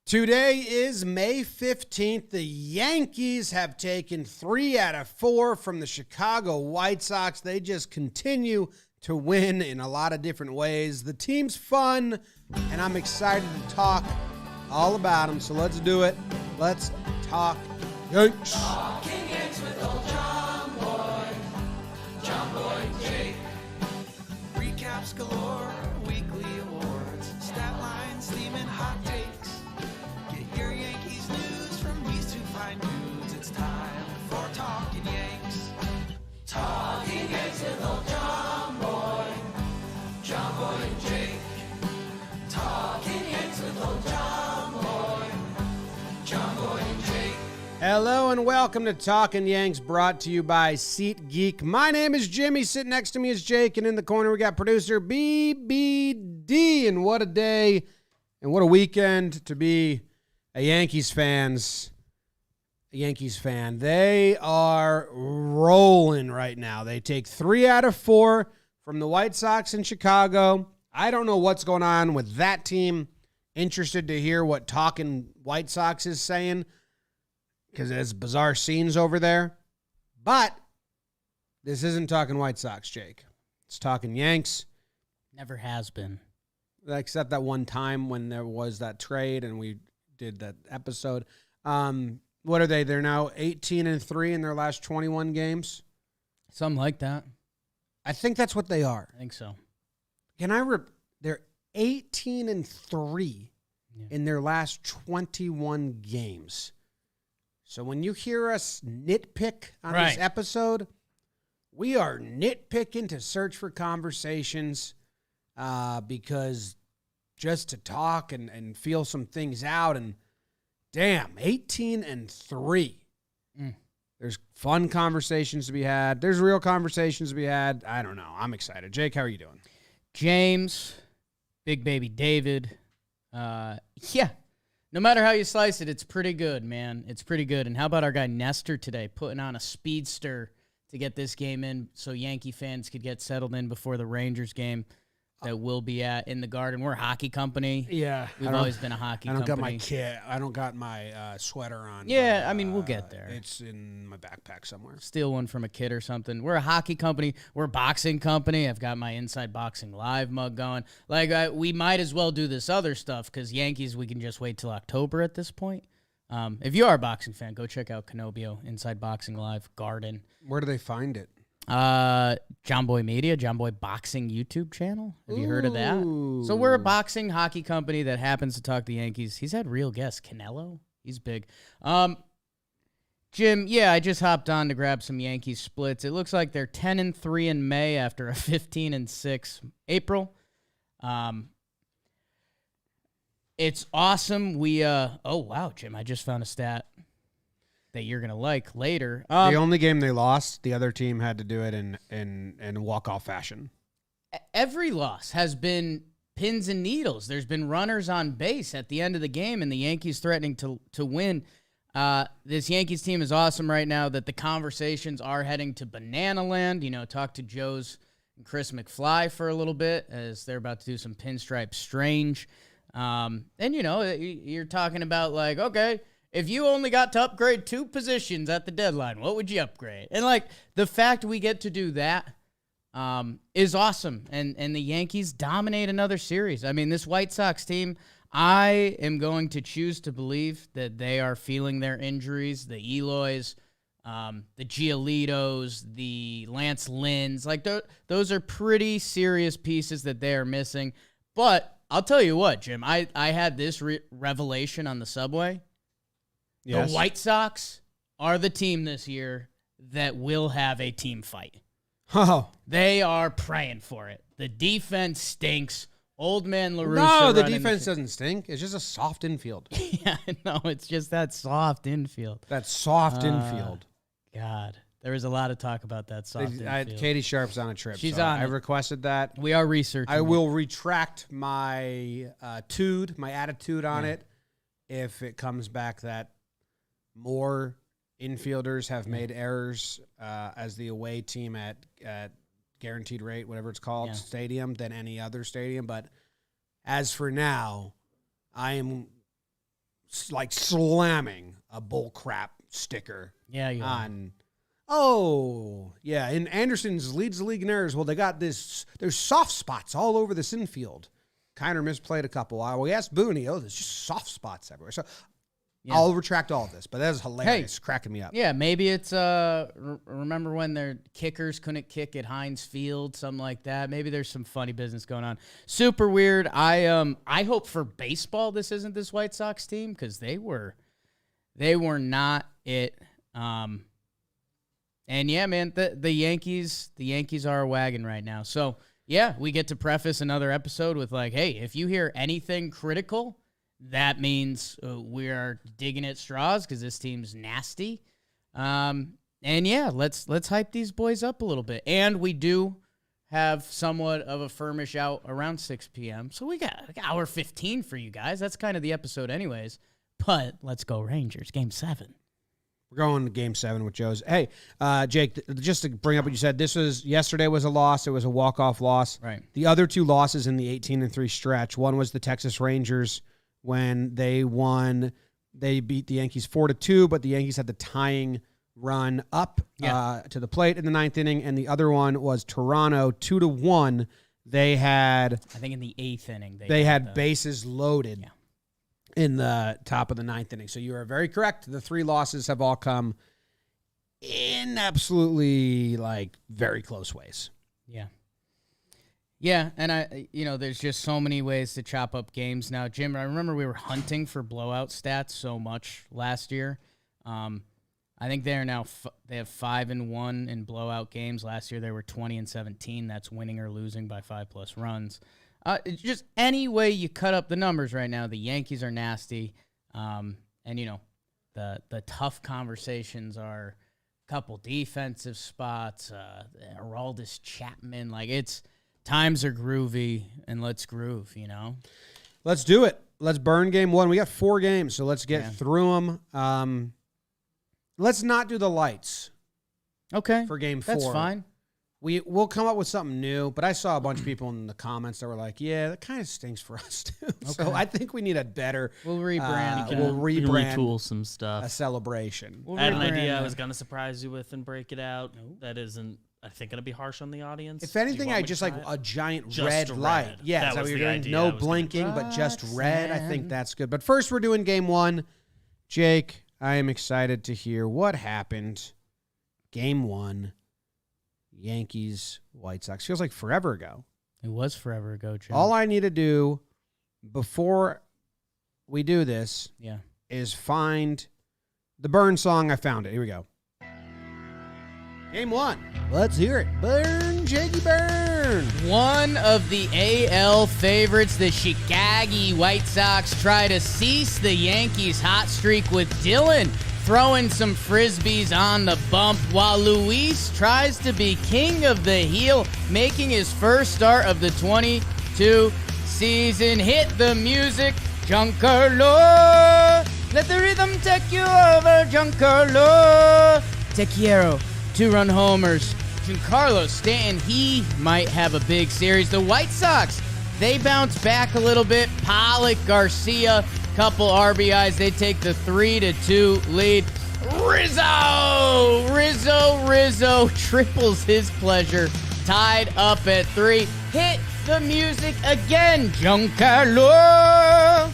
Today is May 15th. The Yankees have taken 3 out of 4 from the Chicago White Sox. They just continue to win in a lot of different ways. The team's fun, and I'm excited to talk all about them. So let's do it. Let's talk Yanks. Talking Yanks with old John Boy Jake. Recaps galore, weekly awards, stat lines, steam and hot takes. Get your Yankees news from these two fine dudes. It's time for Talkin' Yanks. Talking Yanks with old John Boy Jake. Talking Yanks with old John Boy Jake. Hello and welcome to Talkin' Yanks, brought to you by SeatGeek. My name is Jimmy. Sitting next to me is Jake, and in the corner we got producer BBD. And what a day and what a weekend to be a Yankees fan. They are rolling right now. They take 3 out of 4 from the White Sox in Chicago. I don't know what's going on with that team. Interested to hear what Talkin' White Sox is saying, because there's bizarre scenes over there. But this isn't Talkin' White Sox, Jake. It's Talkin' Yanks. Never has been. Except that one time when there was that trade and we did that episode. What are they? They're now 18-3 in their last 21 games. Something like that. I think that's what they are. I think so. They're 18-3 in their last 21 games. So when you hear us nitpick on this episode, we are nitpicking to search for conversations because just to talk and feel some things out. And damn, 18-3. There's fun conversations to be had. There's real conversations to be had. I don't know. I'm excited. Jake, how are you doing? James, Big Baby David. No matter how you slice it, it's pretty good, man. It's pretty good. And how about our guy Nestor today, putting on a speedster to get this game in so Yankee fans could get settled in before the Rangers game that we'll be at in the Garden. We're a hockey company. Yeah. We've always been a hockey company. I don't got my kit. I don't got my sweater on. Yeah, but, we'll get there. It's in my backpack somewhere. Steal one from a kid or something. We're a hockey company. We're a boxing company. I've got my Inside Boxing Live mug going. We might as well do this other stuff because Yankees, we can just wait till October at this point. If you are a boxing fan, go check out Canobio, Inside Boxing Live, Garden. Where do they find it? John Boy Media, John Boy Boxing YouTube channel. Have you heard of that? So we're a boxing hockey company that happens to talk the Yankees. He's had real guests. Canelo, he's big. Jim, I just hopped on to grab some Yankees splits. It looks like they're 10-3 in May after a 15-6 April. It's awesome. Oh wow, Jim, I just found a stat that you're going to like later. The only game they lost, the other team had to do it in walk-off fashion. Every loss has been pins and needles. There's been runners on base at the end of the game, and the Yankees threatening to win. This Yankees team is awesome right now that the conversations are heading to banana land. Talk to Joe's and Chris McFly for a little bit as they're about to do some pinstripe strange. And, you're talking about okay, if you only got to upgrade 2 positions at the deadline, what would you upgrade? And, the fact we get to do that is awesome. And the Yankees dominate another series. This White Sox team, I am going to choose to believe that they are feeling their injuries, the Eloys, the Giolitos, the Lance Lynns. Those are pretty serious pieces that they are missing. But I'll tell you what, Jim, I had this revelation on the subway. Yes. The White Sox are the team this year that will have a team fight. Oh. They are praying for it. The defense stinks. Old man LaRusso. No, the defense doesn't stink. It's just a soft infield. It's just that soft infield. God, there was a lot of talk about that soft infield. Katie Sharp's on a trip. She's on. I requested that. We are researching. I will retract my attitude on it if it comes back that more infielders have made errors as the away team at guaranteed rate, whatever it's called, stadium, than any other stadium. But as for now, I am like slamming a bull crap sticker on. Oh, yeah. And Anderson's leads the league in errors. Well, they got this. There's soft spots all over this infield. Kiner misplayed a couple. We asked Booney, there's just soft spots everywhere. So I'll retract all of this, but that is hilarious. Cracking me up. Yeah, maybe it's remember when their kickers couldn't kick at Heinz Field, something like that. Maybe there's some funny business going on. Super weird. I hope for baseball this isn't this White Sox team, because they were not it. And yeah, man, the Yankees are a wagon right now. So yeah, we get to preface another episode with like, hey, if you hear anything critical, that means we are digging at straws because this team's nasty. And yeah, let's hype these boys up a little bit. And we do have somewhat of a firmish out around 6 p.m. So we got like hour 15 for you guys. That's kind of the episode anyways. But let's go Rangers, Game 7. We're going to Game 7 with Joe's. Hey, Jake, just to bring up what you said, yesterday was a loss. It was a walk-off loss. Right. The other two losses in the 18-3 stretch, one was the Texas Rangers when they won. They beat the Yankees 4-2, but the Yankees had the tying run up to the plate in the ninth inning, and the other one was Toronto 2-1. They had, I think in the eighth inning, they had bases loaded in the top of the ninth inning. So you are very correct. The three losses have all come in absolutely very close ways. Yeah. Yeah, and there's just so many ways to chop up games now. Jim, I remember we were hunting for blowout stats so much last year. I think they are now they have 5-1 in blowout games. Last year they were 20-17. That's winning or losing by 5+ runs. Just any way you cut up the numbers right now, the Yankees are nasty. And the tough conversations are a couple defensive spots, Aroldis Chapman, times are groovy, and let's groove, Let's do it. Let's burn Game 1. We got 4 games, so let's get through them. Let's not do the lights. Okay. For Game 4. That's fine. We'll come up with something new, but I saw a bunch of people in the comments that were like, yeah, that kind of stinks for us, too. Okay. So I think we need a better... We'll rebrand. We'll retool some stuff. A celebration. I had an idea I was going to surprise you with and break it out. Nope. That isn't... I think it'll be harsh on the audience. If anything, I just like a giant red light. Yeah, that's what you're doing. No blinking, but just red. I think that's good. But first, we're doing Game 1. Jake, I am excited to hear what happened. Game 1, Yankees, White Sox. Feels like forever ago. It was forever ago, Jim. All I need to do before we do this is find the Burn song. I found it. Here we go. Game 1. Let's hear it. Burn, Jakey, burn. One of the AL favorites, the Chicago White Sox, try to cease the Yankees' hot streak with Dylan throwing some frisbees on the bump while Luis tries to be king of the heel, making his first start of the 22 season. Hit the music, Giancarlo. Let the rhythm take you over, Giancarlo. Te quiero. 2-run homers. Giancarlo Stanton, he might have a big series. The White Sox, they bounce back a little bit. Pollock, Garcia, couple RBIs. They take the 3-2 lead. Rizzo triples his pleasure. Tied up at 3. Hit the music again, Giancarlo.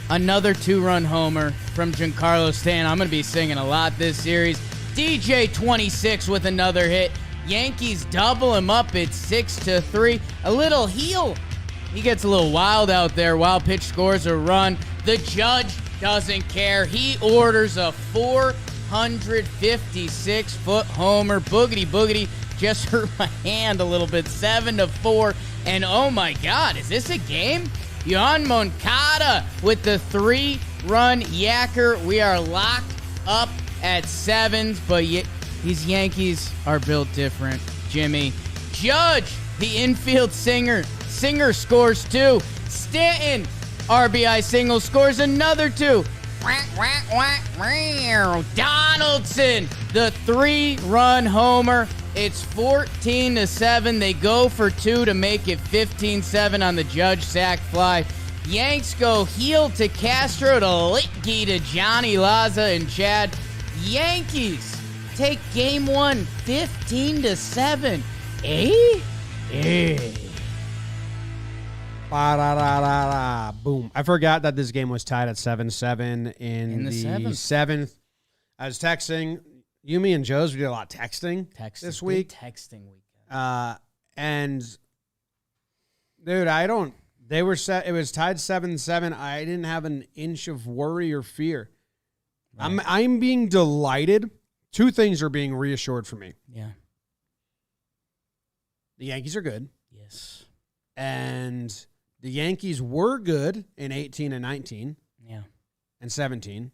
Another 2-run homer from Giancarlo Stanton. I'm going to be singing a lot this series. DJ 26 with another hit. Yankees double him up. It's 6-3. A little heel. He gets a little wild out there. Wild pitch scores a run. The judge doesn't care. He orders a 456-foot homer. Boogity just hurt my hand a little bit. 7-4. And oh my God, is this a game? Yoan Moncada with the 3-run yacker. We are locked up at 7s, but these Yankees are built different. Jimmy Judge, the infield singer scores 2. Stanton, RBI single, scores another 2. Donaldson, the 3-run homer. It's 14-7. They go for 2 to make it 15-7 on the Judge sac fly. Yanks go heel to Castro to Litke to Johnny Laza and Chad. Yankees take game 1 15-7. Boom. I forgot that this game was tied at 7-7 in the seventh. I was texting. You, me, and Joe's, we did a lot of texting this week. Texting weekend. And, dude, they were set. It was tied 7-7. I didn't have an inch of worry or fear. Right. I'm being delighted. Two things are being reassured for me. Yeah. The Yankees are good. Yes. And the Yankees were good in 18 and 19. Yeah. And 17.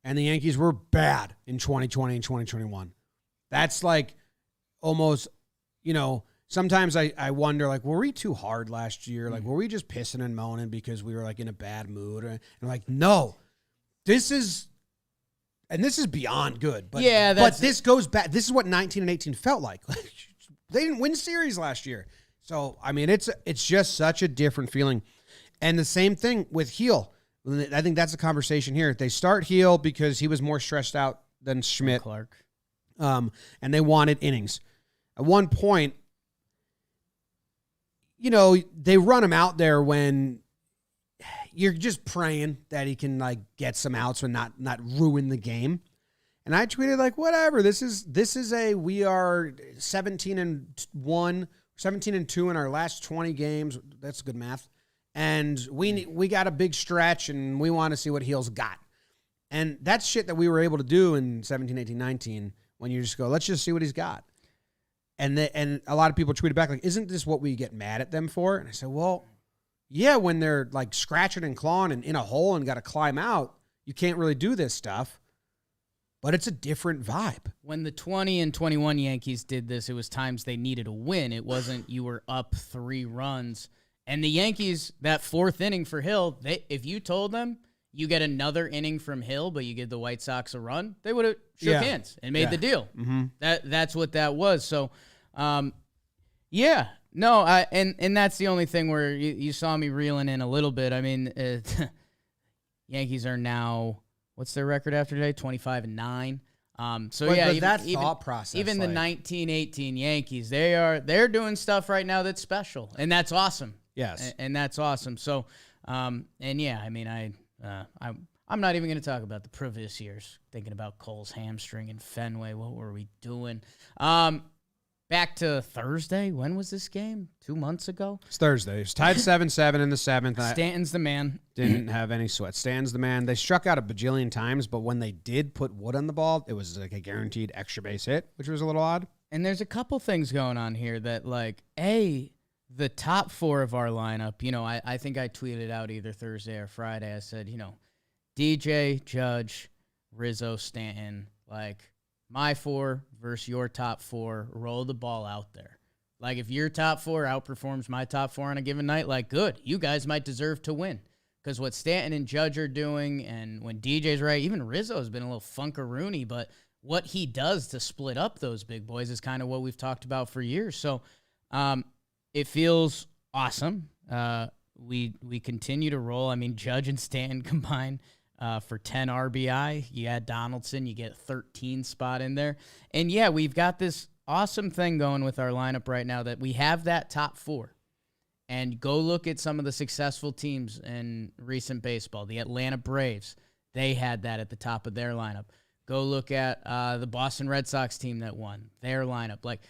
And the Yankees were bad in 2020 and 2021. That's like almost, sometimes I wonder, like, were we too hard last year? Like, were we just pissing and moaning because we were, like, in a bad mood? And like, no. This is beyond good. But, but this goes back. This is what 19 and 18 felt like. They didn't win series last year. So, I mean, it's just such a different feeling. And the same thing with Heel. I think that's a conversation here. They start Heel because he was more stressed out than Schmidt. Clark. And they wanted innings. At one point, they run him out there when you're just praying that he can, like, get some outs and not ruin the game. And I tweeted, like, whatever. This is we are 17-1, 17-2 in our last 20 games. That's good math. And we got a big stretch, and we want to see what Heel's got. And that's shit that we were able to do in 17, 18, 19 when you just go, let's just see what he's got. And a lot of people tweeted back, like, isn't this what we get mad at them for? And I said, well, yeah, when they're, like, scratching and clawing and in a hole and got to climb out, you can't really do this stuff. But it's a different vibe. When the 20 and 21 Yankees did this, it was times they needed a win. It wasn't you were up 3 runs. And the Yankees, that 4th inning for Hill, if you told them you get another inning from Hill, but you give the White Sox a run, they would have shook hands and made the deal. Mm-hmm. That's what that was. So, and that's the only thing where you saw me reeling in a little bit. I mean, Yankees are now, what's their record after today? 25-9. Thought process. Even the 19-18 Yankees, they're doing stuff right now that's special, and that's awesome. Yes, and that's awesome. So, I'm not even going to talk about the previous years. Thinking about Cole's hamstring in Fenway, what were we doing? Back to Thursday. When was this game? 2 months ago? It's Thursday. It's tied 7-7 in the 7th. Stanton's the man. Didn't have any sweat. Stanton's the man. They struck out a bajillion times, but when they did put Wood on the ball, it was like a guaranteed extra base hit, which was a little odd. And there's a couple things going on here that, like, the top 4 of our lineup, I think I tweeted out either Thursday or Friday. I said, DJ, Judge, Rizzo, Stanton, like, my 4 versus your top 4, roll the ball out there. Like, if your top 4 outperforms my top 4 on a given night, like, good. You guys might deserve to win. Because what Stanton and Judge are doing, and when DJ's right, even Rizzo's been a little funkaroony, but what he does to split up those big boys is kind of what we've talked about for years. So it feels awesome. We continue to roll. I mean, Judge and Stanton combine for 10 RBI. You add Donaldson, you get 13 spot in there. And, yeah, we've got this awesome thing going with our lineup right now that we have that top 4. And go look at some of the successful teams in recent baseball. The Atlanta Braves, they had that at the top of their lineup. Go look at the Boston Red Sox team that won, their lineup. Like,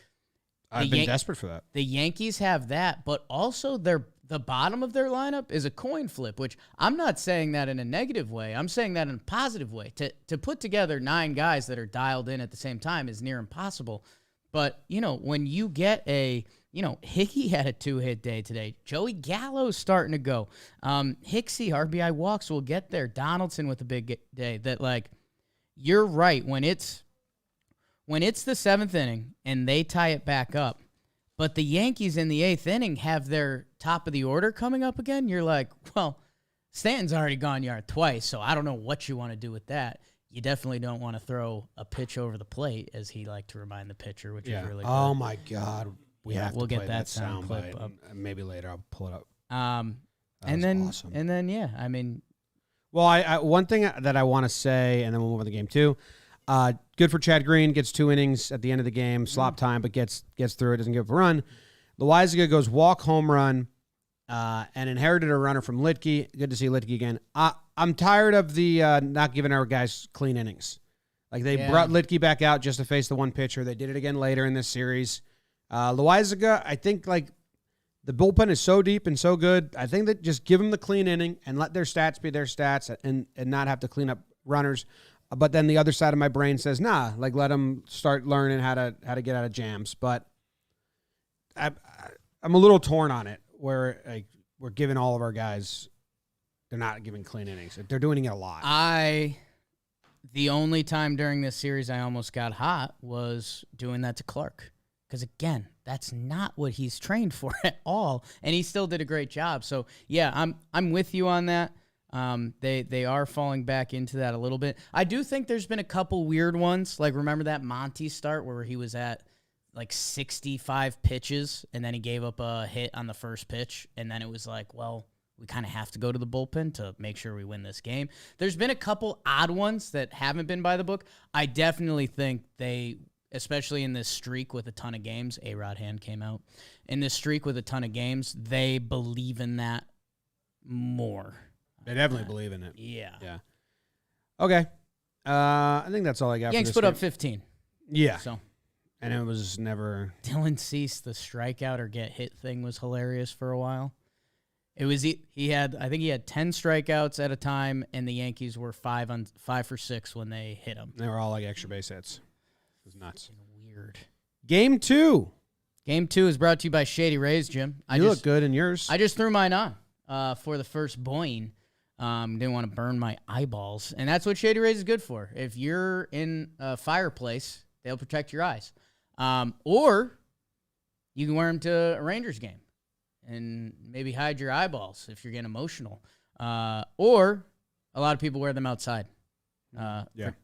I've been desperate for that. The Yankees have that, but also the bottom of their lineup is a coin flip, which I'm not saying that in a negative way. I'm saying that in a positive way. To put together 9 guys that are dialed in at the same time is near impossible. But, when you get Hickey had a 2-hit day today. Joey Gallo's starting to go. Hicksy, RBI walks will get there. Donaldson with a big day. That, like, you're right. When it's the 7th inning and they tie it back up, but the Yankees in the 8th inning have their top of the order coming up again, you're like, well, Stanton's already gone yard twice, so I don't know what you want to do with that. You definitely don't want to throw a pitch over the plate, as he liked to remind the pitcher, which is really good. Oh, my God. We'll get that sound clip up. Maybe later I'll pull it up. And then, awesome. yeah, I mean. Well, I one thing that I want to say, and then we'll move on to the game too. Good for Chad Green. Gets 2 innings at the end of the game, slop time, but gets through it. Doesn't give up a run. Loizaga goes walk, home run, and inherited a runner from Litke. Good to see Litke again. I'm tired of the not giving our guys clean innings. Like they brought Litke back out just to face the one pitcher. They did it again later in this series. Loizaga, I think like the bullpen is so deep and so good. I think that just give them the clean inning and let their stats be their stats and not have to clean up runners. But then the other side of my brain says, nah, like let them start learning how to get out of jams. But I'm a little torn on it where like, we're giving all of our guys, they're not giving clean innings. They're doing it a lot. The only time during this series I almost got hot was doing that to Clark. Because, again, that's not what he's trained for at all, and he still did a great job. So, yeah, I'm with you on that. They are falling back into that a little bit. I do think there's been a couple weird ones. Like, remember that Monty start where he was at, like, 65 pitches, and then he gave up a hit on the first pitch, and then it was like, well, we kind of have to go to the bullpen to make sure we win this game. There's been a couple odd ones that haven't been by the book. I definitely think they, especially in this streak with a ton of games, A-Rod Hand came out. In this streak with a ton of games, they believe in that more. They definitely believe in it. Yeah. Yeah. Okay. I think that's all I got Yanks for this put game. up 15. Yeah. So And it was never... Dylan Cease, the strikeout or get hit thing was hilarious for a while. It was he had 10 strikeouts at a time, and the Yankees were 5 for 6 when they hit him. They were all like extra base hits. It was nuts. Weird. Game 2. Game 2 is brought to you by Shady Rays, Jim. You look good in yours. I just threw mine on for the first boing. Didn't want to burn my eyeballs, and that's what Shady Rays is good for. If you're in a fireplace, they'll protect your eyes. Or you can wear them to a Rangers game and maybe hide your eyeballs if you're getting emotional. Or a lot of people wear them outside.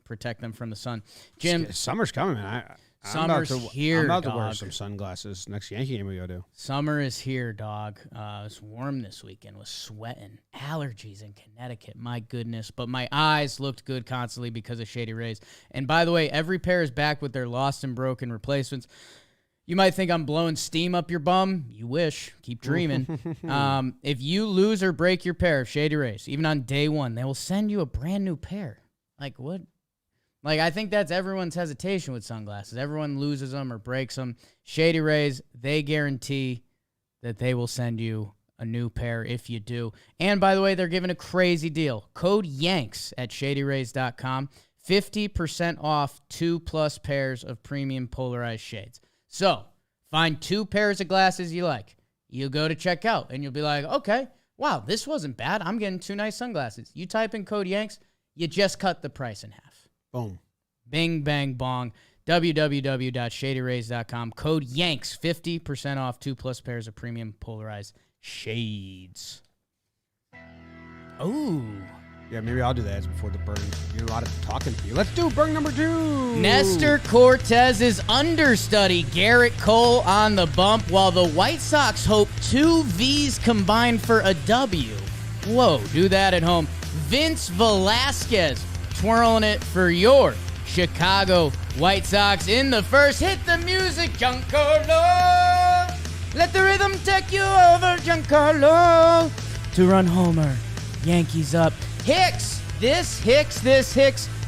Protect them from the sun. Jim, summer's coming, man. Summer's here, I'm about to dog. wear some sunglasses next Yankee game we go to. Summer is here, dog. It's warm this weekend. Was sweating. Allergies in Connecticut. My goodness. But my eyes looked good constantly because of Shady Rays. And by the way, every pair is back with their lost and broken replacements. You might think I'm blowing steam up your bum. You wish. Keep dreaming. If you lose or break your pair of Shady Rays, even on day one, they will send you a brand new pair. Like, what? Like, I think that's everyone's hesitation with sunglasses. Everyone loses them or breaks them. Shady Rays, they guarantee that they will send you a new pair if you do. And, by the way, they're giving a crazy deal. Code YANKS at ShadyRays.com. 50% off 2+ pairs of premium polarized shades. So, find 2 pairs of glasses you like. You go to check out, and you'll be like, okay, wow, this wasn't bad. I'm getting 2 nice sunglasses. You type in code YANKS, you just cut the price in half. Boom. Bing, bang, bong. www.shadyrays.com. Code YANKS. 50% off 2+ pairs of premium polarized shades. Oh. Yeah, maybe I'll do that as before the burn. You're a lot of talking for you. Let's do burn number 2. Nestor Cortez's understudy, Garrett Cole, on the bump, while the White Sox hope 2 Vs combine for a W. Whoa, do that at home. Vince Velasquez twirling it for your Chicago White Sox in the first. Hit the music, Giancarlo. Let the rhythm take you over, Giancarlo. 2-run homer. Yankees up. Hicks. This Hicks.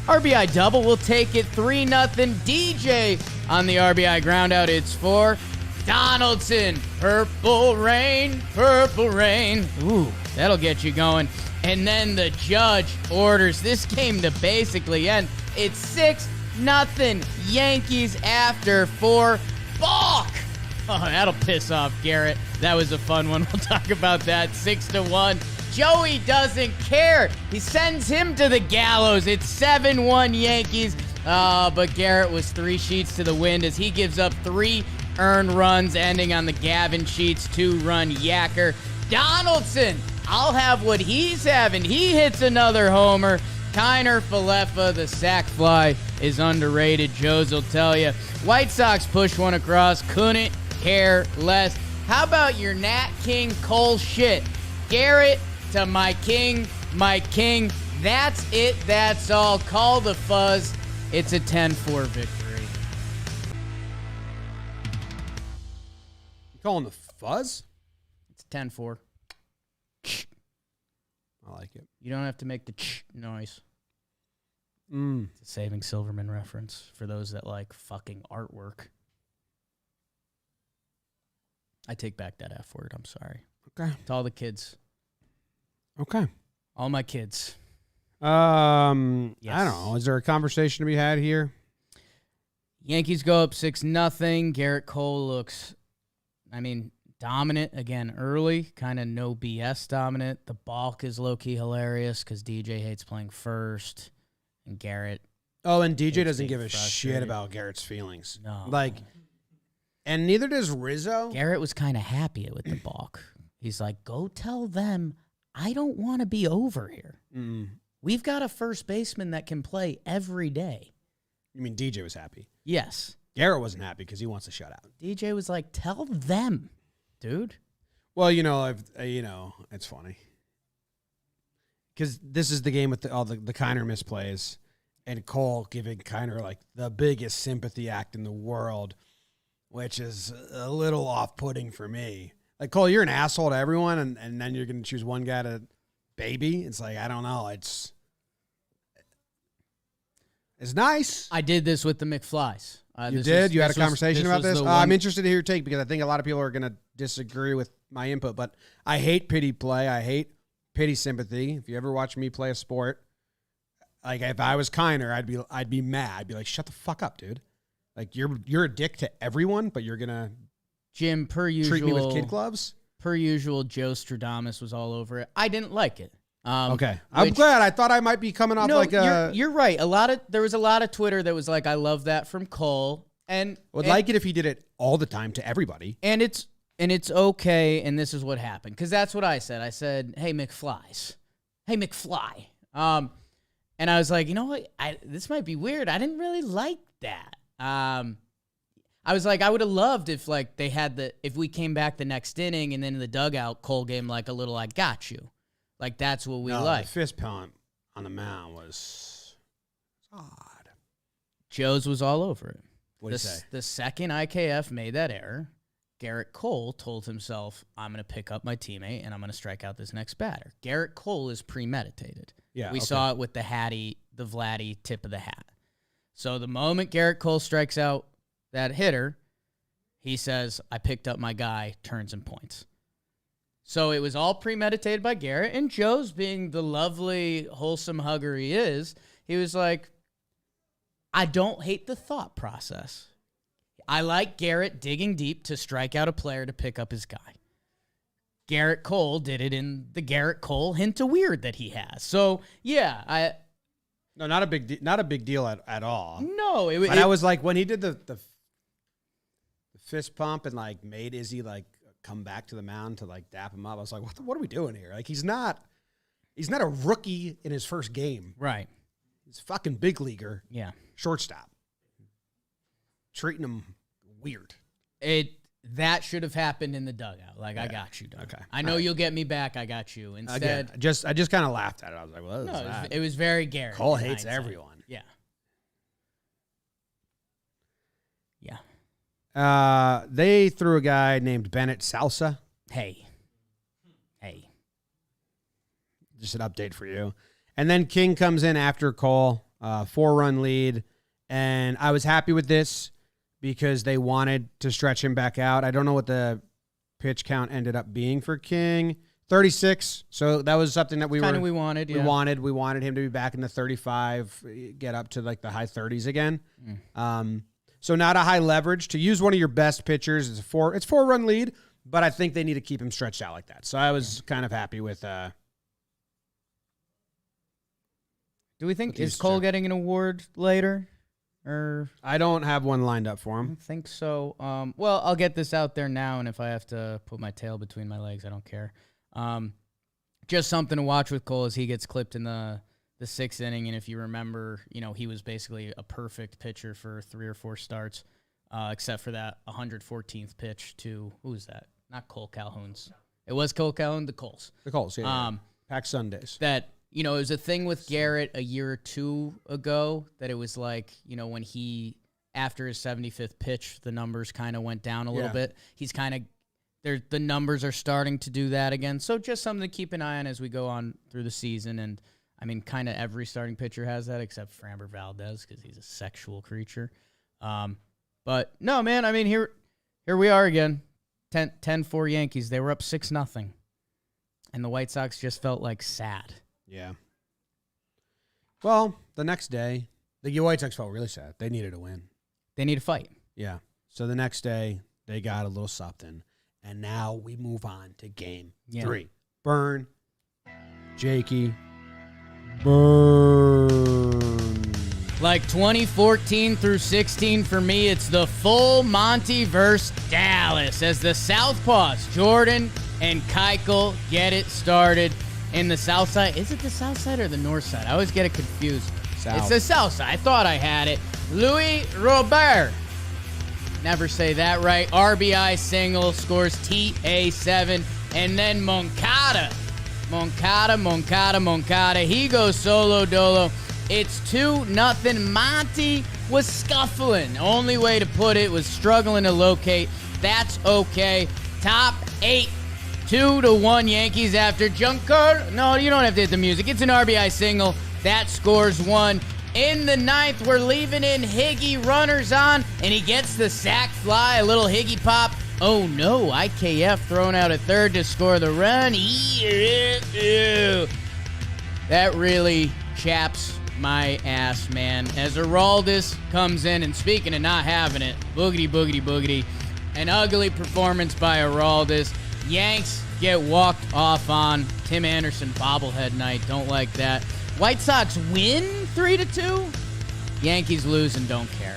RBI double. We'll take it 3-0. DJ on the RBI ground out. It's for Donaldson. Purple rain. Ooh, that'll get you going. And then the judge orders this game to basically end. It's 6-0 Yankees after 4. Balk! Oh, that'll piss off Garrett. That was a fun one. We'll talk about that. 6-1. Joey doesn't care. He sends him to the gallows. It's 7-1 Yankees. But Garrett was 3 sheets to the wind as he gives up 3 earned runs, ending on the Gavin Sheets 2-run yacker. Donaldson, I'll have what he's having. He hits another homer. Kiner Falefa, the sac fly, is underrated. Joes will tell you. White Sox push one across. Couldn't care less. How about your Nat King Cole shit? Garrett to my king, my king. That's it. That's all. Call the fuzz. It's a 10-4 victory. You calling the fuzz? It's 10-4. I like it. You don't have to make the noise. Mm. It's a Saving Silverman reference for those that like fucking artwork. I take back that F word. I'm sorry. Okay. To all the kids. Okay. All my kids. Yes. I don't know. Is there a conversation to be had here? Yankees go up 6-0. Garrett Cole looks, dominant again early. Kind of no BS dominant. The balk is low-key hilarious because DJ hates playing first. And Garrett. Oh, and DJ hates doesn't being give a shit frustrated. about Garrett's feelings. No. And neither does Rizzo. Garrett was kind of happy with the balk. He's like, go tell them I don't want to be over here. Mm. We've got a first baseman that can play every day. You mean DJ was happy? Yes. Garrett wasn't happy because he wants to shut out. DJ was like, tell them, dude. Well, it's funny. Because this is the game with all the Kiner misplays and Cole giving Kiner like the biggest sympathy act in the world, which is a little off-putting for me. Like, Cole, you're an asshole to everyone, and then you're going to choose one guy to baby? It's like, I don't know. It's nice. I did this with the McFlys. You did? You had a conversation about this? I'm interested to hear your take because I think a lot of people are going to disagree with my input, but I hate pity play. I hate pity sympathy. If you ever watch me play a sport, like if I was Kiner, I'd be mad. I'd be like, shut the fuck up, dude. Like you're a dick to everyone, but you're going to Jim, per usual, treat me with kid gloves? Per usual, Joe Stradamus was all over it. I didn't like it. Okay. I'm glad. I thought I might be coming off like a... You're right. There was a lot of Twitter that was like, I love that from Cole. Would like it if he did it all the time to everybody. And it's okay, and this is what happened. Because that's what I said. I said, hey, McFlies. Hey, McFly. And I was like, you know what? This might be weird. I didn't really like that. I was like, I would have loved if like they had if we came back the next inning and then in the dugout, Cole gave him like a little, I got you. Like that's what we like. The fist pump on the mound was odd. Joe's was all over it. What did he say? The second IKF made that error, Garrett Cole told himself, I'm going to pick up my teammate and I'm going to strike out this next batter. Garrett Cole is premeditated. Yeah, we saw it with the Vladdy tip of the hat. So the moment Garrett Cole strikes out that hitter, he says, I picked up my guy, turns and points. So it was all premeditated by Garrett, and Joe's being the lovely, wholesome hugger he is, he was like, I don't hate the thought process. I like Garrett digging deep to strike out a player to pick up his guy. Garrett Cole did it in the Garrett Cole hint of weird that he has. So, yeah, No, not a big deal at all. No. I was like, when he did the fist pump and like made Izzy like come back to the mound to like dap him up, I was like, what are we doing here? Like he's not a rookie in his first game. Right. He's a fucking big leaguer. Yeah. Shortstop. Treating him weird. That should have happened in the dugout. Like, yeah. I got you, Doug. Okay. I know you'll get me back. I got you. Instead, again, I just kind of laughed at it. I was like, well, what is that? It was very Garrett. Cole hates everyone. Yeah. They threw a guy named Bennett Salsa. Hey. Just an update for you. And then King comes in after Cole, 4-run lead. And I was happy with this because they wanted to stretch him back out. I don't know what the pitch count ended up being for King. 36. So that was something that we wanted. Yeah. We wanted him to be back in the 35, get up to like the high 30s again. So not a high leverage to use one of your best pitchers. It's 4-run lead, but I think they need to keep him stretched out like that. So I was kind of happy with. Do we think is Cole getting an award later? Or I don't have one lined up for him. I think so. Well, I'll get this out there now, and if I have to put my tail between my legs, I don't care. Just something to watch with Cole as he gets clipped in the 6th inning, and if you remember, he was basically a perfect pitcher for 3 or 4 starts, except for that 114th pitch to who was that? Not Cole Calhoun's. It was Cole Calhoun, the Coles. The Coles, yeah. Pack Sundays. That, it was a thing with Garrett a year or two ago that it was like, when he, after his 75th pitch, the numbers kind of went down a little bit. He's kind of, the numbers are starting to do that again. So just something to keep an eye on as we go on through the season. And, kind of every starting pitcher has that except Framber Valdez because he's a sexual creature. But, no, man, here we are again. 10-4 Yankees. They were up 6-0. And the White Sox just felt like sad. Yeah. Well, the next day, the White Sox felt really sad. They needed a win. They need a fight. Yeah. So the next day, they got a little something. And now we move on to game 3. Burn. Jakey. Burn. Like 2014 through 16 for me, it's the full Monty versus Dallas as the Southpaws, Jordan and Keuchel, get it started in the South Side. Is it the South Side or the North Side? I always get it confused. South. It's the South Side. I thought I had it. Louis Robert. Never say that right. RBI single, scores TA7. And then Moncada. He goes solo dolo. It's 2-0. Monty was scuffling. Only way to put it was struggling to locate. That's okay. Top 8. 2-1 Yankees after Junker. No, you don't have to hit the music. It's an RBI single. That scores 1. In the 9th, we're leaving in Higgy, runners on, and he gets the sac fly, a little Higgy pop. Oh no, IKF thrown out at third to score the run. That really chaps my ass, man. As Araldis comes in, and speaking of not having it, boogity. An ugly performance by Araldis. Yanks get walked off on. Tim Anderson bobblehead night. Don't like that. White Sox win 3-2. Yankees lose and don't care.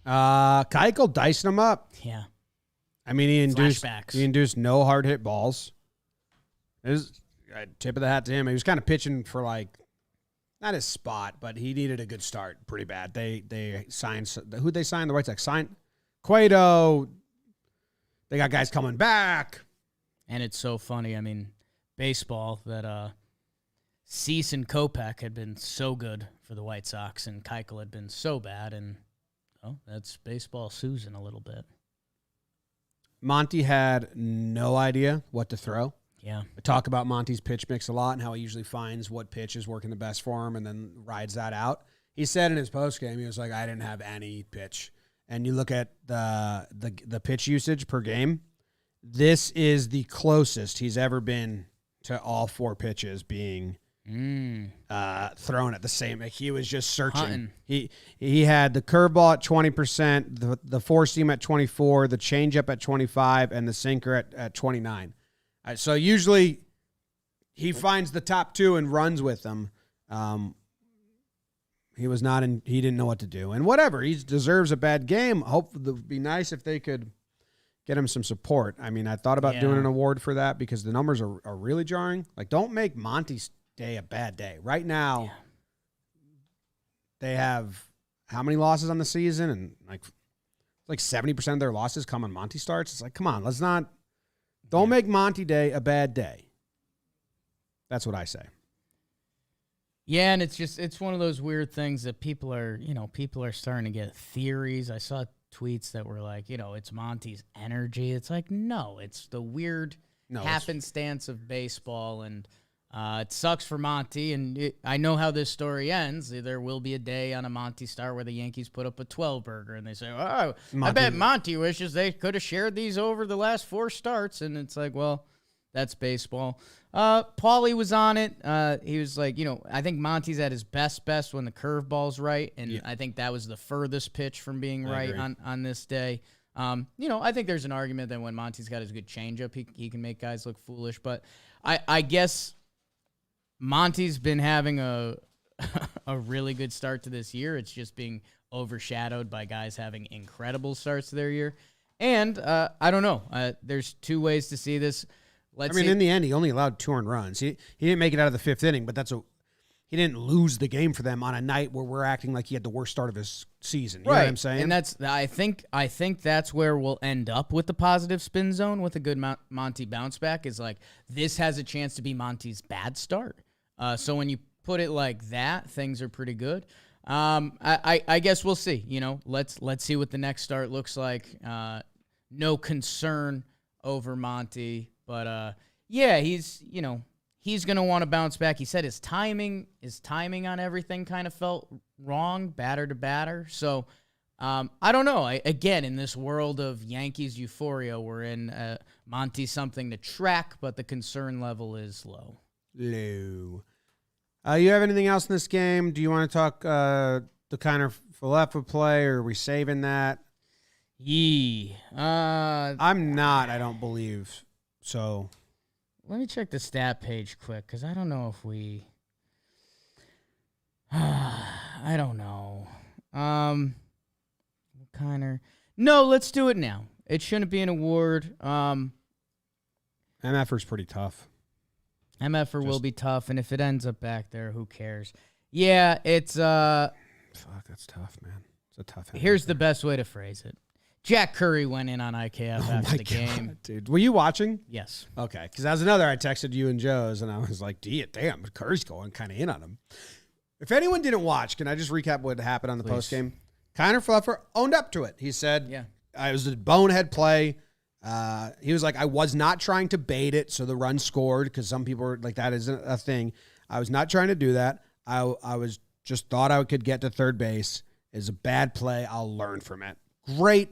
Keuchel dicing him up. Yeah. He induced Flashbacks. He induced no hard hit balls. It was tip of the hat to him. He was kind of pitching for not his spot, but he needed a good start pretty bad. They signed who'd they sign? The White Sox signed Cueto. They got guys coming back. And it's so funny. Baseball that Cease and Kopech had been so good for the White Sox, and Keuchel had been so bad, and that's baseball Susan a little bit. Monty had no idea what to throw. Yeah. I talk about Monty's pitch mix a lot and how he usually finds what pitch is working the best for him and then rides that out. He said in his postgame, he was like, I didn't have any pitch. And you look at the pitch usage per game, this is the closest he's ever been to all 4 pitches being thrown at the same. He was just searching. He had the curveball at 20%, the four seam at 24%, the changeup at 25%, and the sinker at 29%. So usually he finds the top 2 and runs with them. He was not in. He didn't know what to do, and whatever. He deserves a bad game. Hopefully, it would be nice if they could get him some support. I thought about doing an award for that because the numbers are really jarring. Don't make Monty's day a bad day. Right now, they have how many losses on the season, and 70% of their losses come on Monty starts. It's come on, let's not. Don't make Monty Day a bad day. That's what I say. Yeah, and it's one of those weird things that people are starting to get theories. I saw tweets that were it's Monty's energy. It's no, it's the weird happenstance of baseball, and it sucks for Monty. And I know how this story ends. There will be a day on a Monty start where the Yankees put up a 12-burger, and they say, "Oh, Monty. I bet Monty wishes they could have shared these over the last 4 starts." And it's well, that's baseball. Paulie was on it. He was I think Monty's at his best when the curveball's right, and I think that was the furthest pitch from being right on this day. I think there's an argument that when Monty's got his good changeup, he can make guys look foolish. But I guess Monty's been having a really good start to this year. It's just being overshadowed by guys having incredible starts to their year. And I don't know. There's 2 ways to see this. In the end, he only allowed 2 earned runs. He didn't make it out of the 5th inning, but he didn't lose the game for them on a night where we're acting like he had the worst start of his season. You know what I'm saying? And I think that's where we'll end up with the positive spin zone with a good Monty bounce back is like this has a chance to be Monty's bad start. So when you put it like that, things are pretty good. I guess we'll see. Let's see what the next start looks like. No concern over Monty, but he's going to want to bounce back. He said his timing on everything kind of felt wrong, batter to batter. So I don't know. Again, in this world of Yankees euphoria, we're in Monty's something to track, but the concern level is low. Low. You have anything else in this game? Do you want to talk the kind of Falefa play, or are we saving that? I'm not, I don't believe. So let me check the stat page quick, because I don't know if we... I don't know. No, let's do it now. It shouldn't be an award. MFer's pretty tough. MFer will be tough, and if it ends up back there, who cares? Yeah, it's... Fuck, that's tough, man. It's a tough... Here's the best way to phrase it. Jack Curry went in on IKF after the game. Dude. Were you watching? Yes. Okay, because that was another I texted you and Joe's, and I was like, damn, Curry's going kind of in on him. If anyone didn't watch, can I just recap what happened on the postgame? Kiner Falefa owned up to it. He said, it was a bonehead play. He was like, I was not trying to bait it so the run scored, because some people are like, that isn't a thing. I was not trying to do that. I was just thought I could get to third base. It's a bad play. I'll learn from it. Great.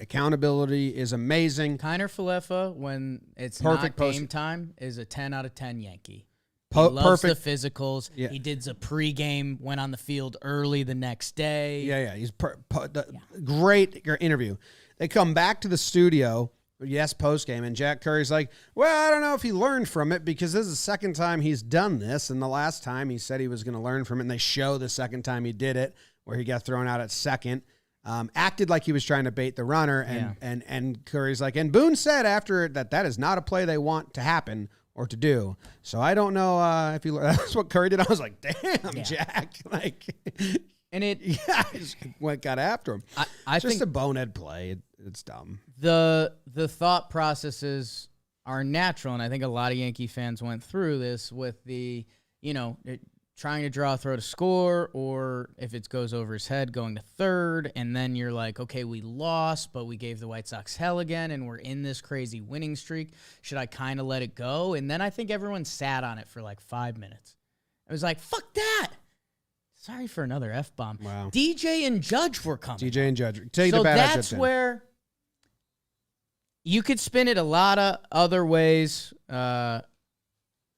Accountability is amazing. Kiner Falefa, when it's perfect not game time, is a 10 out of 10 Yankee. He loves perfect. The physicals. Yeah. He did a pregame, went on the field early the next day. Yeah. He's great interview. They come back to the studio, postgame, and Jack Curry's like, well, I don't know if he learned from it, because this is the second time he's done this, and the last time he said he was going to learn from it, and they show the second time he did it, where he got thrown out at second. Acted like he was trying to bait the runner, and Curry's like, and Boone said after that is not a play they want to happen or to do. So I don't know if that's what Curry did. I was like, damn, Jack, and it got after him. I just think a bonehead play. It's dumb. The thought processes are natural, and I think a lot of Yankee fans went through this with the trying to draw a throw to score, or if it goes over his head, going to third, and then you're like, okay, we lost, but we gave the White Sox hell again, and we're in this crazy winning streak. Should I kind of let it go? And then I think everyone sat on it for like 5 minutes. I was like, fuck that. Sorry for another F-bomb. Wow. DJ and Judge were coming. DJ and Judge. So that's where you could spin it a lot of other ways,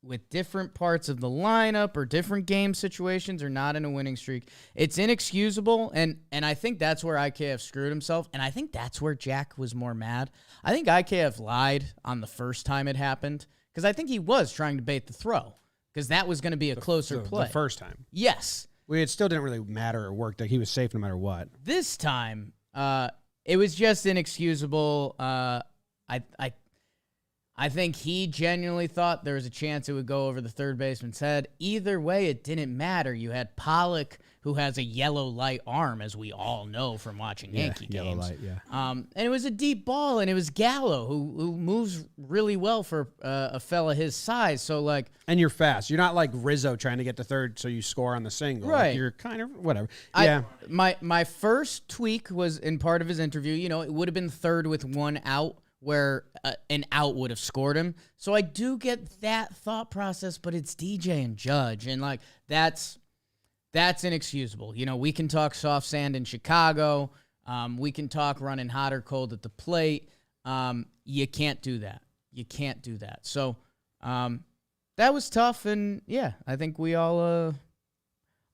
with different parts of the lineup or different game situations, or not in a winning streak. It's inexcusable, and I think that's where IKF screwed himself, and I think that's where Jack was more mad. I think IKF lied on the first time it happened, because I think he was trying to bait the throw, because that was going to be a closer play. The first time. Yes. It still didn't really matter or work. He was safe no matter what. This time, it was just inexcusable. I think he genuinely thought there was a chance it would go over the third baseman's head. Either way, it didn't matter. You had Pollock, who has a yellow light arm, as we all know from watching Yankee games. Yellow light, yeah. And it was a deep ball, and it was Gallo, who moves really well for a fella his size. So, and you're fast. You're not like Rizzo trying to get to third so you score on the single. Right. You're kind of whatever. My first tweak was in part of his interview. It would have been third with one out, where an out would have scored him. So I do get that thought process, but it's DJ and Judge, and that's inexcusable. We can talk soft sand in Chicago. We can talk running hot or cold at the plate. You can't do that. So that was tough, and I think we all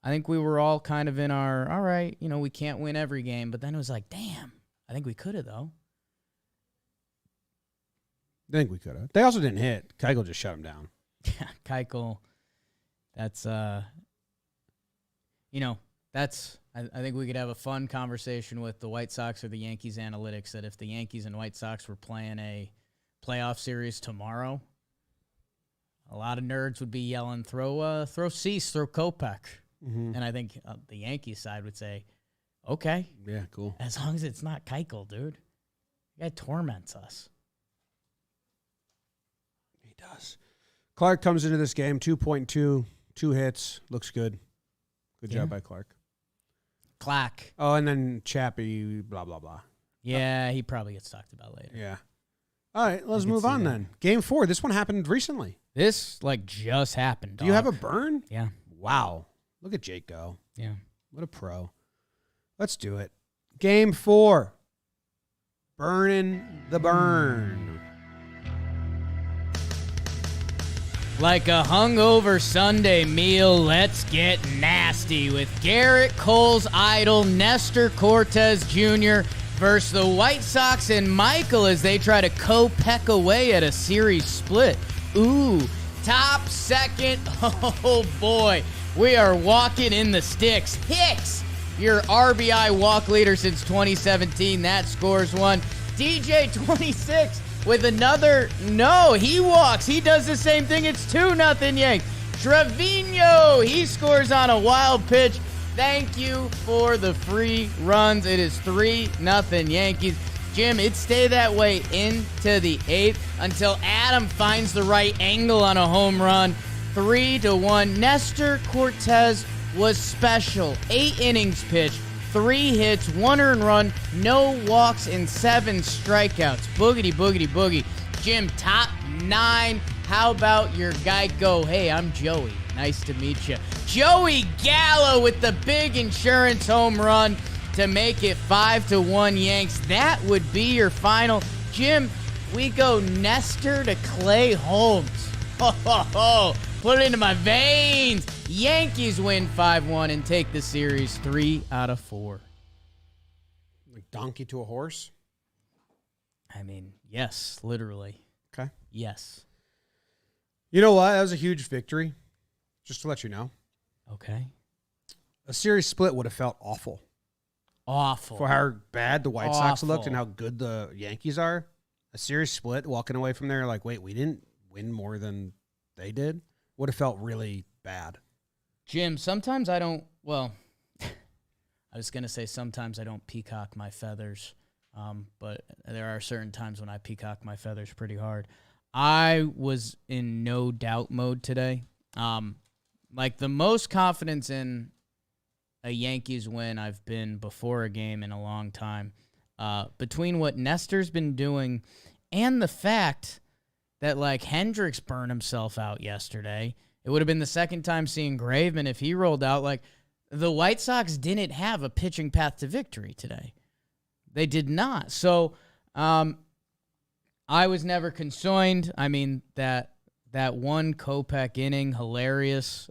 we were all kind of in our, all right, we can't win every game, but then it was like, damn, I think we could have, though. I think we could have. They also didn't hit. Keuchel just shut him down. Yeah, Keuchel. That's I think we could have a fun conversation with the White Sox or the Yankees analytics that if the Yankees and White Sox were playing a playoff series tomorrow, a lot of nerds would be yelling, throw Cease, throw Kopech. Mm-hmm. And I think the Yankees side would say, okay. Yeah, cool. As long as it's not Keuchel, dude. That guy torments us. He does. Clark comes into this game, 2.2, 2 hits. Looks good. Good job by Clark. Clack. Oh, and then Chappie, blah, blah, blah. Yeah, he probably gets talked about later. Yeah. All right, let's move on then. Game 4. This one happened recently. This, just happened, dog. Do you have a burn? Yeah. Wow. Look at Jake go. Yeah. What a pro. Let's do it. Game 4. Burning the burn. Like a hungover Sunday meal, let's get nasty with Garrett Cole's idol, Nestor Cortez Jr. versus the White Sox and Michael as they try to peck away at a series split. Ooh, top second. Oh, boy. We are walking in the sticks. Hicks, your RBI walk leader since 2017. That scores one. DJ 26 with another. No, he walks. He does the same thing. It's 2-0 Yanks. Trevino, he scores on a wild pitch. Thank you for the free runs. It is 3-0 Yankees. Jim, it stayed that way into the 8th until Adam finds the right angle on a home run. 3-1. Nestor Cortez was special. 8 innings pitched, 3 hits, 1 earned run, no walks, and 7 strikeouts. Boogity, boogity, boogie. Jim, top 9. How about your guy go? Hey, I'm Joey. Nice to meet you. Joey Gallo with the big insurance home run to make it 5-1 Yanks. That would be your final. Jim, we go Nestor to Clay Holmes. Ho, ho, ho. Put it into my veins. Yankees win 5-1 and take the series 3 out of 4. Like donkey to a horse? I mean, yes, literally. Okay. Yes. You know what? That was a huge victory. Just to let you know. Okay. A series split would have felt awful. Awful. For how bad the White Sox looked Awful. and how good the Yankees are. A series split, walking away from there like, wait, we didn't win more than they did, would have felt really bad. Jim, sometimes I don't, well, I was going to say sometimes I don't peacock my feathers, but there are certain times when I peacock my feathers pretty hard. I was in no doubt mode today. Like the most confidence in a Yankees win I've been before a game in a long time. Between what Nestor's been doing and the fact that, like, Hendricks burned himself out yesterday. It would have been the second time seeing Graveman if he rolled out. Like, the White Sox didn't have a pitching path to victory today. They did not. So, I was never concerned. I mean, that one Kopech inning, hilarious.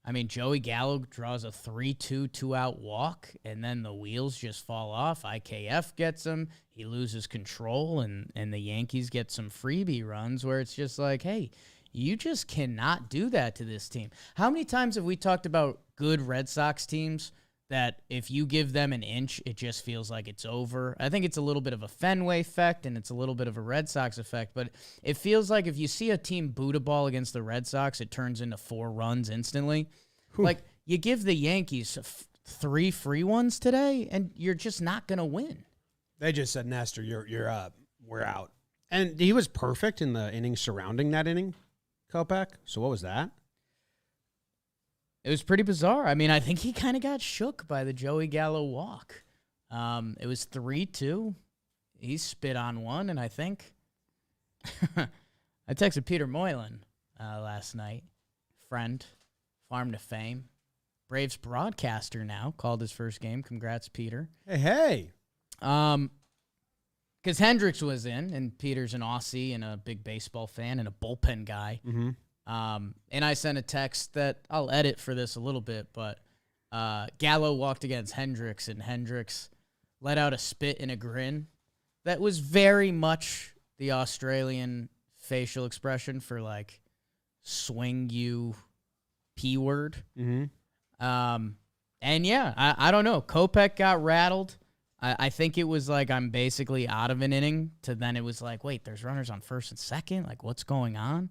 I mean, Joey Gallo draws a 3-2 2-out walk, and then the wheels just fall off. IKF gets him. He loses control, and the Yankees get some freebie runs where it's just like, hey, you just cannot do that to this team. How many times have we talked about good Red Sox teams that if you give them an inch, it just feels like it's over? I think it's a little bit of a Fenway effect, and it's a little bit of a Red Sox effect, but it feels like if you see a team boot a ball against the Red Sox, it turns into 4 runs instantly. Whew. Like, you give the Yankees 3 free ones today, and you're just not going to win. They just said, Nestor, you're up. We're out. And he was perfect in the innings surrounding that inning, Kopech. So what was that? It was pretty bizarre. I mean, I think he kind of got shook by the Joey Gallo walk. It was 3-2. He spit on one, and I think I texted Peter Moylan last night, friend, farm to fame, Braves broadcaster now, called his first game. Congrats, Peter. Hey. Because Hendricks was in, and Peter's an Aussie and a big baseball fan and a bullpen guy. Mm-hmm. And I sent a text that I'll edit for this a little bit, but Gallo walked against Hendricks, and Hendricks let out a spit and a grin that was very much the Australian facial expression for, like, swing you P-word. Mm-hmm. And, yeah, I don't know. Kopech got rattled. I think it was like I'm basically out of an inning to then it was like, wait, there's runners on first and second? Like, what's going on?